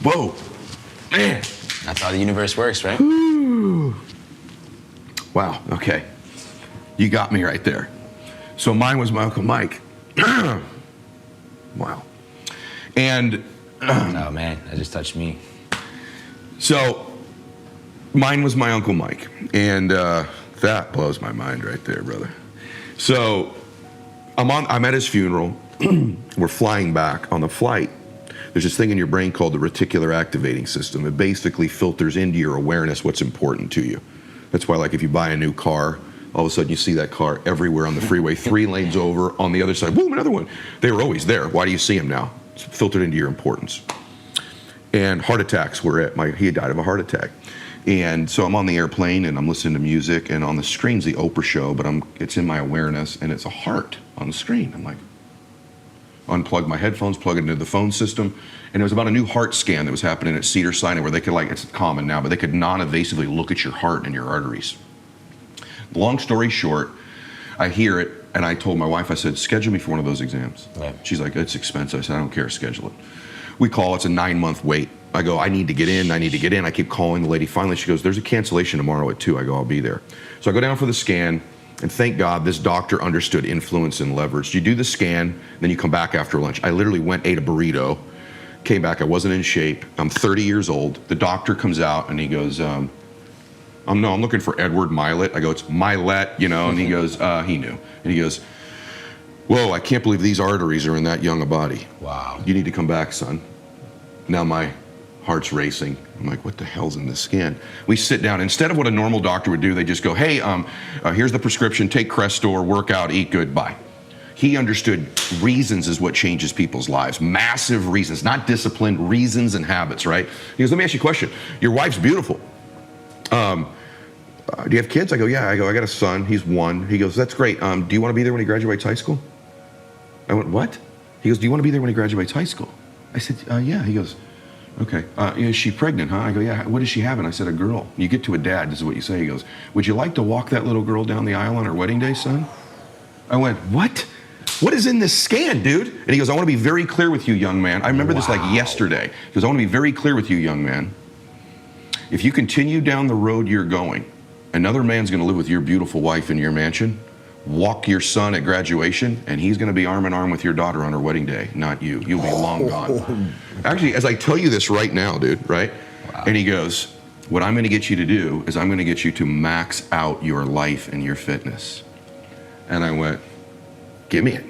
Whoa. Man. That's how the universe works, right? Ooh. Wow, okay. You got me right there. So mine was my Uncle Mike. Wow. And oh man, that just touched me. So mine was my Uncle Mike. And that blows my mind right there, brother. So I'm at his funeral. We're flying back. On the flight, there's this thing in your brain called the reticular activating system. It basically filters into your awareness what's important to you. That's why, like, if you buy a new car, all of a sudden you see that car everywhere on the freeway, 3 lanes over, on the other side, boom, another one. They were always there. Why do you see them now? It's filtered into your importance. And heart attacks were it. He died of a heart attack. And so I'm on the airplane and I'm listening to music, and on the screen's the Oprah show, but it's in my awareness, and it's a heart on the screen. I'm like, unplug my headphones, plug it into the phone system, and it was about a new heart scan that was happening at Cedars-Sinai, where they could, it's common now, but they could non-invasively look at your heart and your arteries. Long story short, I hear it, and I told my wife, I said, schedule me for one of those exams. Right. She's like, it's expensive. I said, I don't care, schedule it. We call, it's a 9-month wait. I go, I need to get in. I keep calling the lady. Finally, she goes, there's a cancellation tomorrow at 2. I go, I'll be there. So I go down for the scan. And thank God this doctor understood influence and leverage. You do the scan, then you come back after lunch. I literally went, ate a burrito, came back, I wasn't in shape. I'm 30 years old. The doctor comes out and he goes, I'm looking for Edward Milet. I go, it's Milet, and he goes, he knew. And he goes, whoa, I can't believe these arteries are in that young a body. Wow. You need to come back, son. Now my heart's racing. I'm like, what the hell's in this scan? We sit down. Instead of what a normal doctor would do, they just go, hey, here's the prescription, take Crestor, work out, eat good, bye. He understood reasons is what changes people's lives. Massive reasons, not discipline, reasons and habits, right? He goes, let me ask you a question. Your wife's beautiful. Do you have kids? I go, yeah. I go, I got a son. He's 1. He goes, that's great. Do you want to be there when he graduates high school? I went, what? He goes, do you want to be there when he graduates high school? I said, yeah. He goes, okay. Is she pregnant, huh? I go, yeah. What is she having? I said, a girl. You get to a dad, this is what you say. He goes, would you like to walk that little girl down the aisle on her wedding day, son? I went, what? What is in this scan, dude? And he goes, I want to be very clear with you, young man. I remember this like yesterday. He goes, I want to be very clear with you, young man. If you continue down the road you're going, another man's going to live with your beautiful wife in your mansion, walk your son at graduation, and he's going to be arm in arm with your daughter on her wedding day, not you. You'll be long gone. Actually, as I tell you this right now, dude, right? Wow. And he goes, what I'm going to get you to do is I'm going to get you to max out your life and your fitness. And I went, give me it.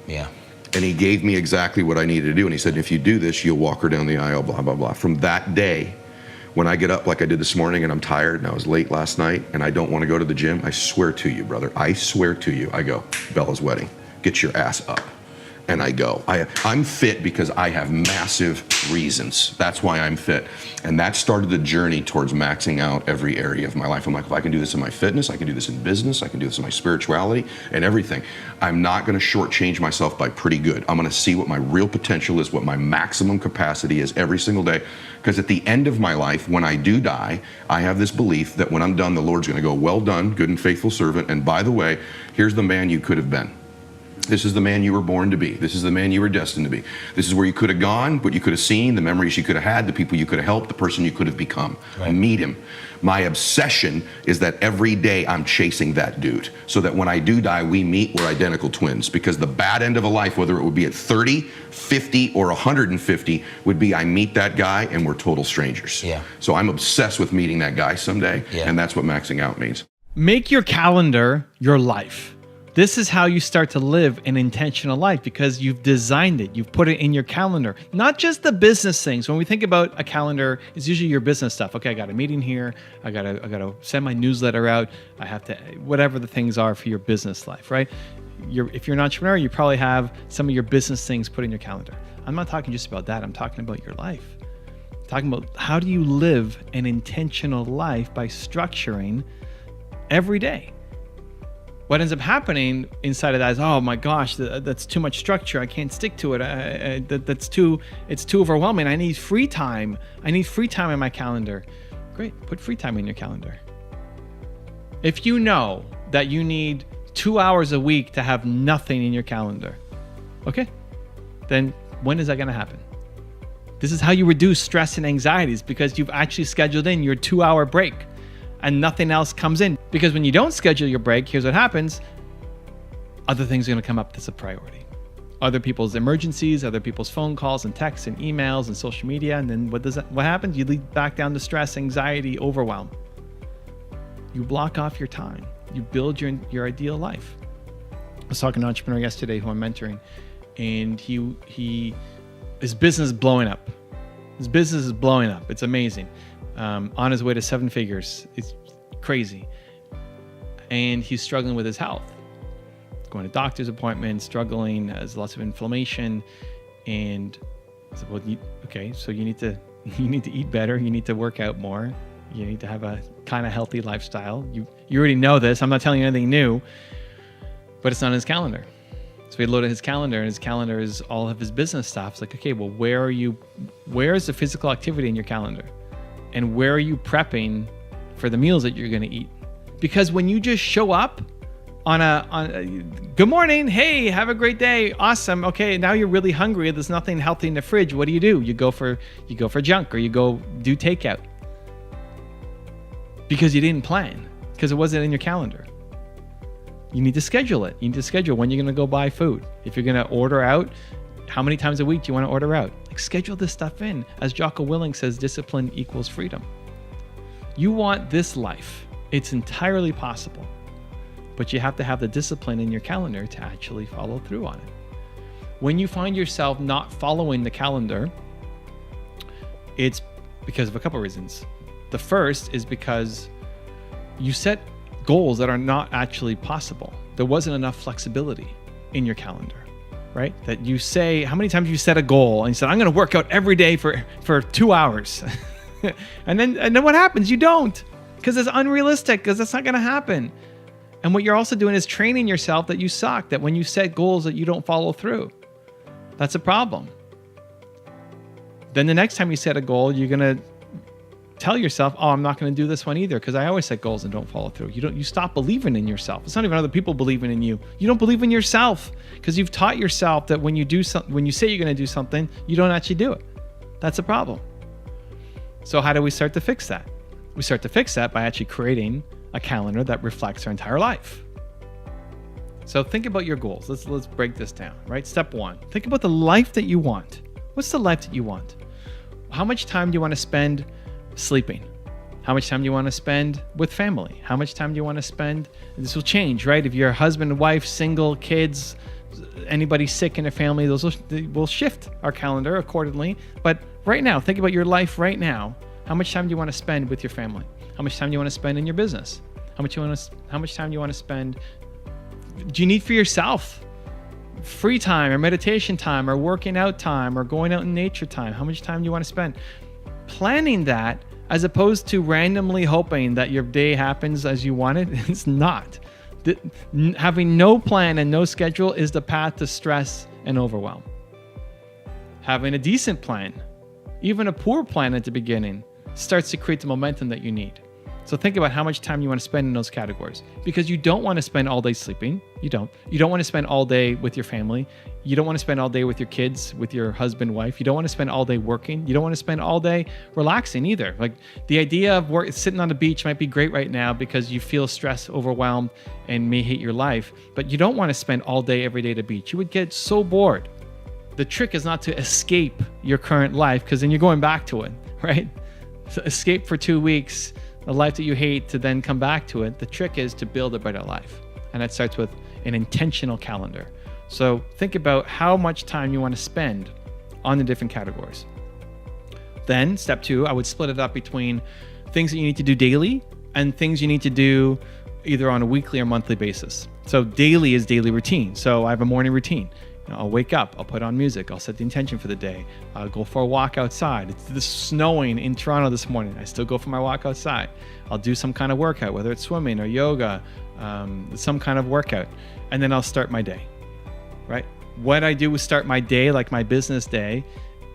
Yeah. And he gave me exactly what I needed to do. And he said, if you do this, you'll walk her down the aisle, blah, blah, blah. From that day, when I get up like I did this morning and I'm tired and I was late last night and I don't want to go to the gym, I swear to you, brother, I swear to you, I go, Bella's wedding, get your ass up. And I go. I'm fit because I have massive reasons. That's why I'm fit. And that started the journey towards maxing out every area of my life. I'm like, if I can do this in my fitness, I can do this in business, I can do this in my spirituality and everything. I'm not going to shortchange myself by pretty good. I'm going to see what my real potential is, what my maximum capacity is every single day. Because at the end of my life, when I do die, I have this belief that when I'm done, the Lord's going to go, well done, good and faithful servant. And by the way, here's the man you could have been. This is the man you were born to be. This is the man you were destined to be. This is where you could have gone, what you could have seen, the memories you could have had, the people you could have helped, the person you could have become. Right. Meet him. My obsession is that every day I'm chasing that dude, so that when I do die, we meet, we're identical twins. Because the bad end of a life, whether it would be at 30, 50, or 150, would be I meet that guy and we're total strangers. Yeah. So I'm obsessed with meeting that guy someday, and that's what maxing out means. Make your calendar your life. This is how you start to live an intentional life, because you've designed it. You've put it in your calendar, not just the business things. When we think about a calendar, it's usually your business stuff. Okay, I got a meeting here. I got to send my newsletter out. I have to, whatever the things are for your business life, right? If you're an entrepreneur, you probably have some of your business things put in your calendar. I'm not talking just about that. I'm talking about your life. I'm talking about how do you live an intentional life by structuring every day. What ends up happening inside of that is, oh my gosh, that's too much structure. I can't stick to it. It's too overwhelming. I need free time. I need free time in my calendar. Great, put free time in your calendar. If you know that you need 2 hours a week to have nothing in your calendar, okay, then when is that gonna happen? This is how you reduce stress and anxieties, because you've actually scheduled in your 2-hour break and nothing else comes in. Because when you don't schedule your break, here's what happens. Other things are gonna come up that's a priority. Other people's emergencies, other people's phone calls and texts and emails and social media, and then what happens? You lead back down to stress, anxiety, overwhelm. You block off your time. You build your ideal life. I was talking to an entrepreneur yesterday who I'm mentoring, and his business is blowing up. His business is blowing up. It's amazing. On his way to 7 figures. It's crazy. And he's struggling with his health. Going to doctor's appointments, struggling, has lots of inflammation. And I said, well, so you need to eat better. You need to work out more. You need to have a kind of healthy lifestyle. You already know this. I'm not telling you anything new, but it's not on his calendar. So he loaded his calendar, and his calendar is all of his business stuff. It's like, okay, well, where is the physical activity in your calendar? And where are you prepping for the meals that you're going to eat? Because when you just show up on a good morning, hey, have a great day, awesome, okay, now you're really hungry, there's nothing healthy in the fridge, what do? You go for junk, or you go do takeout. Because you didn't plan, because it wasn't in your calendar. You need to schedule it. You need to schedule when you're going to go buy food. If you're going to order out, how many times a week do you want to order out? Like, schedule this stuff in. As Jocko Willink says, discipline equals freedom. You want this life. It's entirely possible. But you have to have the discipline in your calendar to actually follow through on it. When you find yourself not following the calendar, it's because of a couple reasons. The first is because you set goals that are not actually possible. There wasn't enough flexibility in your calendar, right? That you say, how many times you set a goal and you said, I'm going to work out every day for 2 hours. and then what happens? You don't, because it's unrealistic, because that's not going to happen. And what you're also doing is training yourself that you suck, that when you set goals that you don't follow through. That's a problem. Then the next time you set a goal, you're going to tell yourself, oh, I'm not going to do this one either, because I always set goals and don't follow through. You stop believing in yourself. It's not even other people believing in you. You don't believe in yourself, because you've taught yourself that when you say you're going to do something, you don't actually do it. That's a problem. So how do we start to fix that? We start to fix that by actually creating a calendar that reflects our entire life. So think about your goals. Let's break this down, right? Step 1, think about the life that you want. What's the life that you want? How much time do you want to spend sleeping? How much time do you want to spend with family? How much time do you want to spend? This will change, right? If you're a husband, wife, single, kids, anybody sick in a family, those will shift our calendar accordingly. But right now, think about your life right now. How much time do you want to spend with your family? How much time do you want to spend in your business? How much time do you want to spend? Do you need for yourself? Free time or meditation time or working out time or going out in nature time? How much time do you want to spend? Planning that, as opposed to randomly hoping that your day happens as you want it, it's not. Having no plan and no schedule is the path to stress and overwhelm. Having a decent plan, even a poor plan at the beginning, starts to create the momentum that you need. So think about how much time you want to spend in those categories, because you don't want to spend all day sleeping. You don't want to spend all day with your family. You don't want to spend all day with your kids, with your husband, wife. You don't want to spend all day working. You don't want to spend all day relaxing either. Like the idea of sitting on the beach might be great right now because you feel stressed, overwhelmed, and may hate your life, but you don't want to spend all day, every day at the beach. You would get so bored. The trick is not to escape your current life, because then you're going back to it, right? So escape for 2 weeks, a life that you hate, to then come back to it. The trick is to build a better life. And that starts with an intentional calendar. So think about how much time you want to spend on the different categories. Then step 2, I would split it up between things that you need to do daily and things you need to do either on a weekly or monthly basis. So daily is daily routine. So I have a morning routine. I'll wake up, I'll put on music, I'll set the intention for the day, I'll go for a walk outside. It's snowing in Toronto this morning. I still go for my walk outside. I'll do some kind of workout, whether it's swimming or yoga, some kind of workout, and then I'll start my day, right? What I do is start my day, like my business day.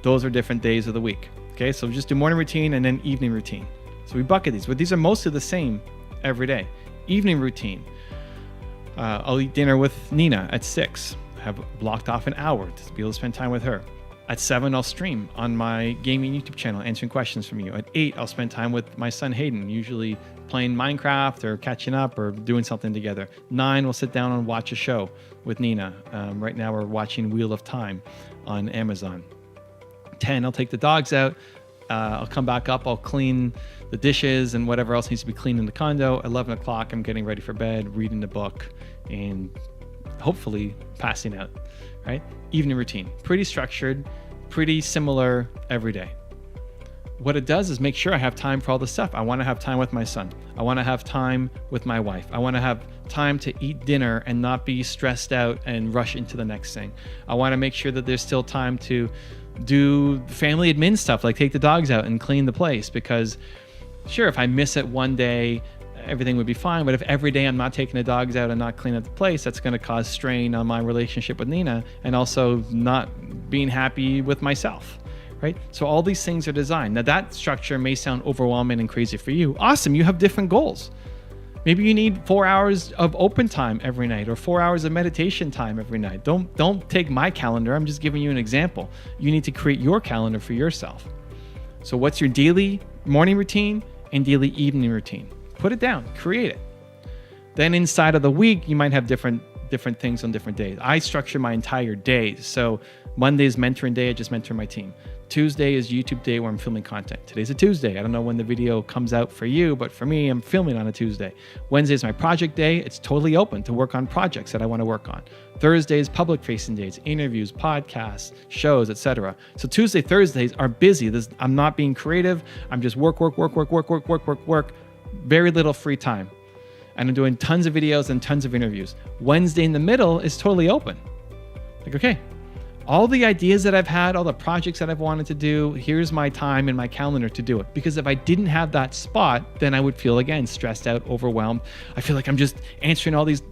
Those are different days of the week, okay? So just do morning routine and then evening routine. So we bucket these, but these are mostly the same every day. Evening routine, I'll eat dinner with Nina at 6. Have blocked off an hour to be able to spend time with her. At 7, I'll stream on my gaming YouTube channel, answering questions from you. At 8, I'll spend time with my son Hayden, usually playing Minecraft or catching up or doing something together. 9, we'll sit down and watch a show with Nina. Right now we're watching Wheel of Time on Amazon. 10, I'll take the dogs out. I'll come back up, I'll clean the dishes and whatever else needs to be cleaned in the condo. 11 o'clock, I'm getting ready for bed, reading the book, and hopefully passing out, right? Evening routine, pretty structured, pretty similar every day. What it does is make sure I have time for all the stuff. I want to have time with my son. I want to have time with my wife. I want to have time to eat dinner and not be stressed out and rush into the next thing. I want to make sure that there's still time to do family admin stuff, like take the dogs out and clean the place, because sure, if I miss it one day, everything would be fine. But if every day I'm not taking the dogs out and not cleaning up the place, that's going to cause strain on my relationship with Nina and also not being happy with myself, right? So all these things are designed. Now that structure may sound overwhelming and crazy for you. Awesome, you have different goals. Maybe you need 4 hours of open time every night or 4 hours of meditation time every night. Don't take my calendar. I'm just giving you an example. You need to create your calendar for yourself. So what's your daily morning routine and daily evening routine? Put it down, create it. Then inside of the week, you might have different things on different days. I structure my entire day. So Monday is mentoring day, I just mentor my team. Tuesday is YouTube day where I'm filming content. Today's a Tuesday. I don't know when the video comes out for you, but for me, I'm filming on a Tuesday. Wednesday is my project day. It's totally open to work on projects that I want to work on. Thursday is public facing days, interviews, podcasts, shows, etc. So Tuesday, Thursdays are busy. I'm not being creative. I'm just work. Very little free time. And I'm doing tons of videos and tons of interviews. Wednesday in the middle is totally open. Like, okay, all the ideas that I've had, all the projects that I've wanted to do, here's my time in my calendar to do it. Because if I didn't have that spot, then I would feel, again, stressed out, overwhelmed. I feel like I'm just answering all these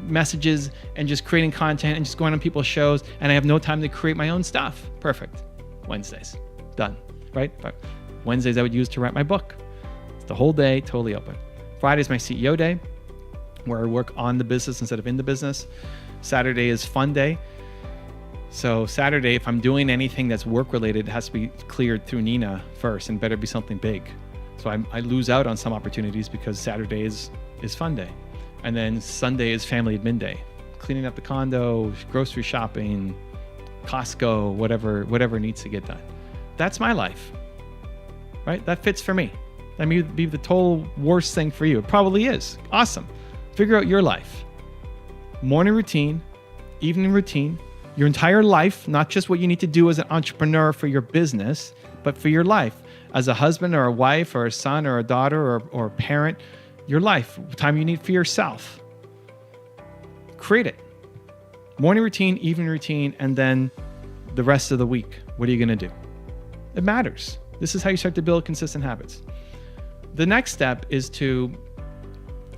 messages and just creating content and just going on people's shows, and I have no time to create my own stuff. Perfect. Wednesdays, done, right? But Wednesdays I would use to write my book. It's the whole day, totally open. Friday is my CEO day, where I work on the business instead of in the business. Saturday is fun day. So Saturday, if I'm doing anything that's work related, it has to be cleared through Nina first and better be something big. So I lose out on some opportunities because Saturday is fun day. And then Sunday is family admin day. Cleaning up the condo, grocery shopping, Costco, whatever needs to get done. That's my life, right? That fits for me. That may be the total worst thing for you. It probably is. Awesome. Figure out your life. Morning routine, evening routine, your entire life, not just what you need to do as an entrepreneur for your business, but for your life. As a husband or a wife or a son or a daughter or a parent, your life, time you need for yourself. Create it. Morning routine, evening routine, and then the rest of the week. What are you going to do? It matters. This is how you start to build consistent habits. The next step is to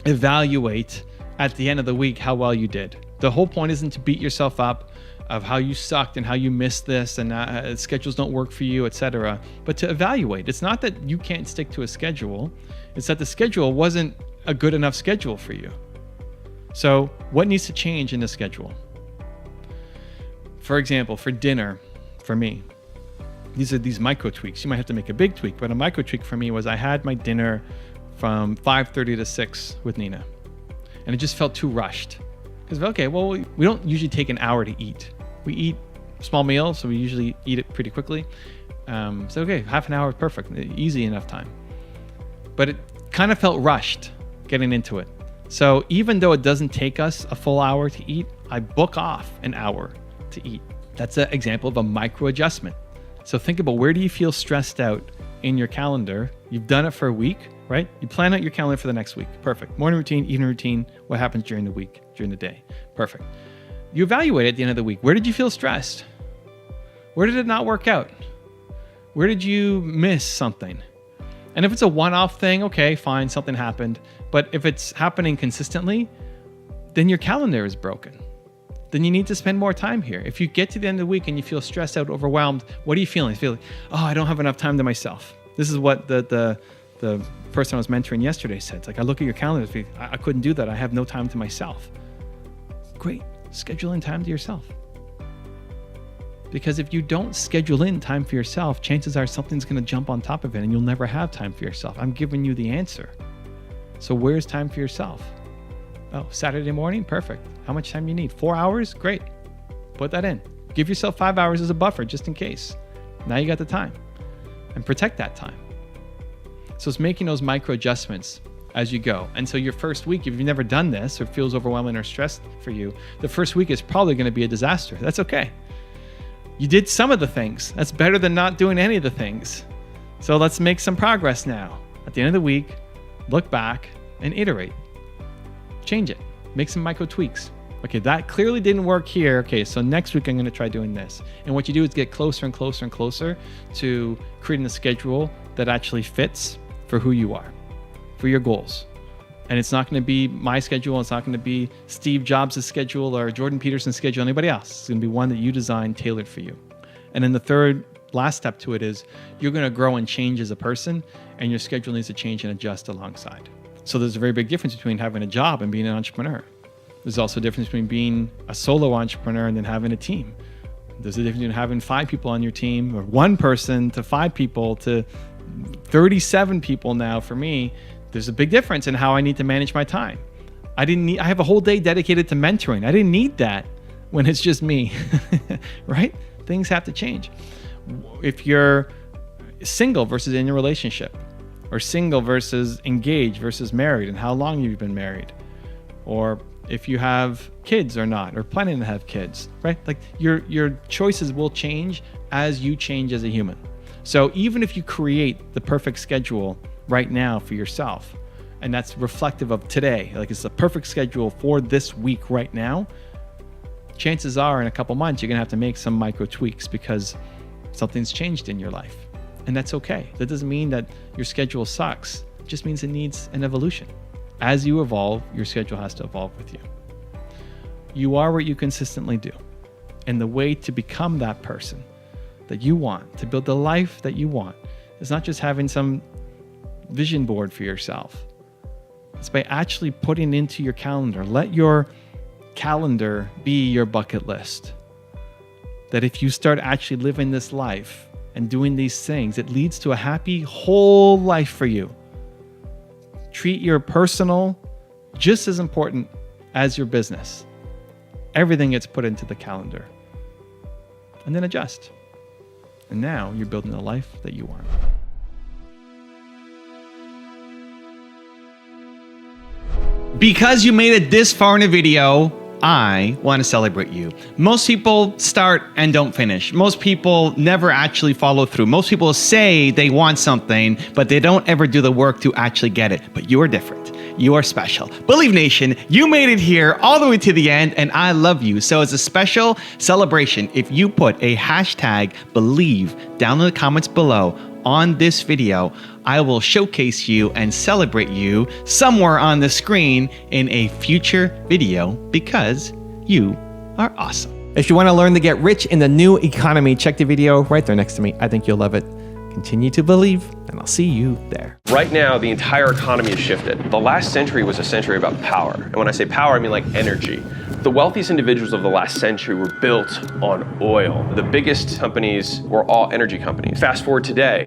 evaluate at the end of the week how well you did. The whole point isn't to beat yourself up. of how you sucked and how you missed this and schedules don't work for you, etc. But to evaluate. It's not that you can't stick to a schedule. It's that the schedule wasn't a good enough schedule for you. So what needs to change in the schedule? For example, for dinner, for me, these are these micro tweaks. You might have to make a big tweak, but a micro tweak for me was I had my dinner from 5:30 to 6 with Nina. And it just felt too rushed. Because, okay, well, we don't usually take an hour to eat. We eat small meals, so we usually eat it pretty quickly. So, okay, half an hour is perfect, easy enough time. But it kind of felt rushed getting into it. So even though it doesn't take us a full hour to eat, I book off an hour to eat. That's an example of a micro adjustment. So think about, where do you feel stressed out in your calendar? You've done it for a week, right? You plan out your calendar for the next week. Perfect. Morning routine, evening routine, what happens during the week, during the day. Perfect. You evaluate at the end of the week. Where did you feel stressed? Where did it not work out? Where did you miss something? And if it's a one-off thing, okay, fine, something happened. But if it's happening consistently, then your calendar is broken. Then you need to spend more time here. If you get to the end of the week and you feel stressed out, overwhelmed, what are you feeling? You feel like, oh, I don't have enough time to myself. This is what the person I was mentoring yesterday said. It's like, I look at your calendar, I couldn't do that. I have no time to myself. Great, schedule in time to yourself. Because if you don't schedule in time for yourself, chances are something's going to jump on top of it and you'll never have time for yourself. I'm giving you the answer. So where's time for yourself? Oh, Saturday morning? Perfect. How much time do you need? 4 hours? Great. Put that in. Give yourself 5 hours as a buffer just in case. Now you got the time. And protect that time. So it's making those micro adjustments as you go. And so your first week, if you've never done this or it feels overwhelming or stressed for you, the first week is probably going to be a disaster. That's okay. You did some of the things. That's better than not doing any of the things. So let's make some progress now. At the end of the week, look back and iterate. Change it. Make some micro tweaks. Okay, that clearly didn't work here. Okay, so next week I'm going to try doing this. And what you do is get closer and closer and closer to creating a schedule that actually fits for who you are, for your goals. And it's not going to be my schedule. It's not going to be Steve Jobs' schedule or Jordan Peterson's schedule, anybody else. It's going to be one that you design tailored for you. And then the third, last step to it is you're going to grow and change as a person, and your schedule needs to change and adjust alongside. So there's a very big difference between having a job and being an entrepreneur. There's also a difference between being a solo entrepreneur and then having a team. There's a difference between having 5 people on your team, or 1 person to 5 people to 37 people now for me. There's a big difference in how I need to manage my time. I have a whole day dedicated to mentoring. I didn't need that when it's just me, right? Things have to change. If you're single versus in a relationship, or single versus engaged versus married, and how long you've been married, or if you have kids or not, or planning to have kids, right? Like your choices will change as you change as a human. So even if you create the perfect schedule right now for yourself, and that's reflective of today, like it's the perfect schedule for this week right now, chances are in a couple months you're gonna have to make some micro tweaks because something's changed in your life. And that's okay. That doesn't mean that your schedule sucks. It just means it needs an evolution. As you evolve, your schedule has to evolve with you. You are what you consistently do. And the way to become that person that you want, to build the life that you want, is not just having some vision board for yourself. It's by actually putting into your calendar. Let your calendar be your bucket list. That if you start actually living this life and doing these things, it leads to a happy whole life for you. Treat your personal just as important as your business. Everything gets put into the calendar. And then adjust. And now you're building the life that you want. Because you made it this far in a video, I want to celebrate you. Most people start and don't finish. Most people never actually follow through. Most people say they want something, but they don't ever do the work to actually get it. But you are different. You are special. Believe Nation, you made it here all the way to the end, and I love you. So as a special celebration, if you put a hashtag Believe down in the comments below on this video, I will showcase you and celebrate you somewhere on the screen in a future video because you are awesome. If you want to learn to get rich in the new economy, check the video right there next to me. I think you'll love it. Continue to believe, and I'll see you there. Right now, the entire economy has shifted. The last century was a century about power. And when I say power, I mean like energy. The wealthiest individuals of the last century were built on oil. The biggest companies were all energy companies. Fast forward today,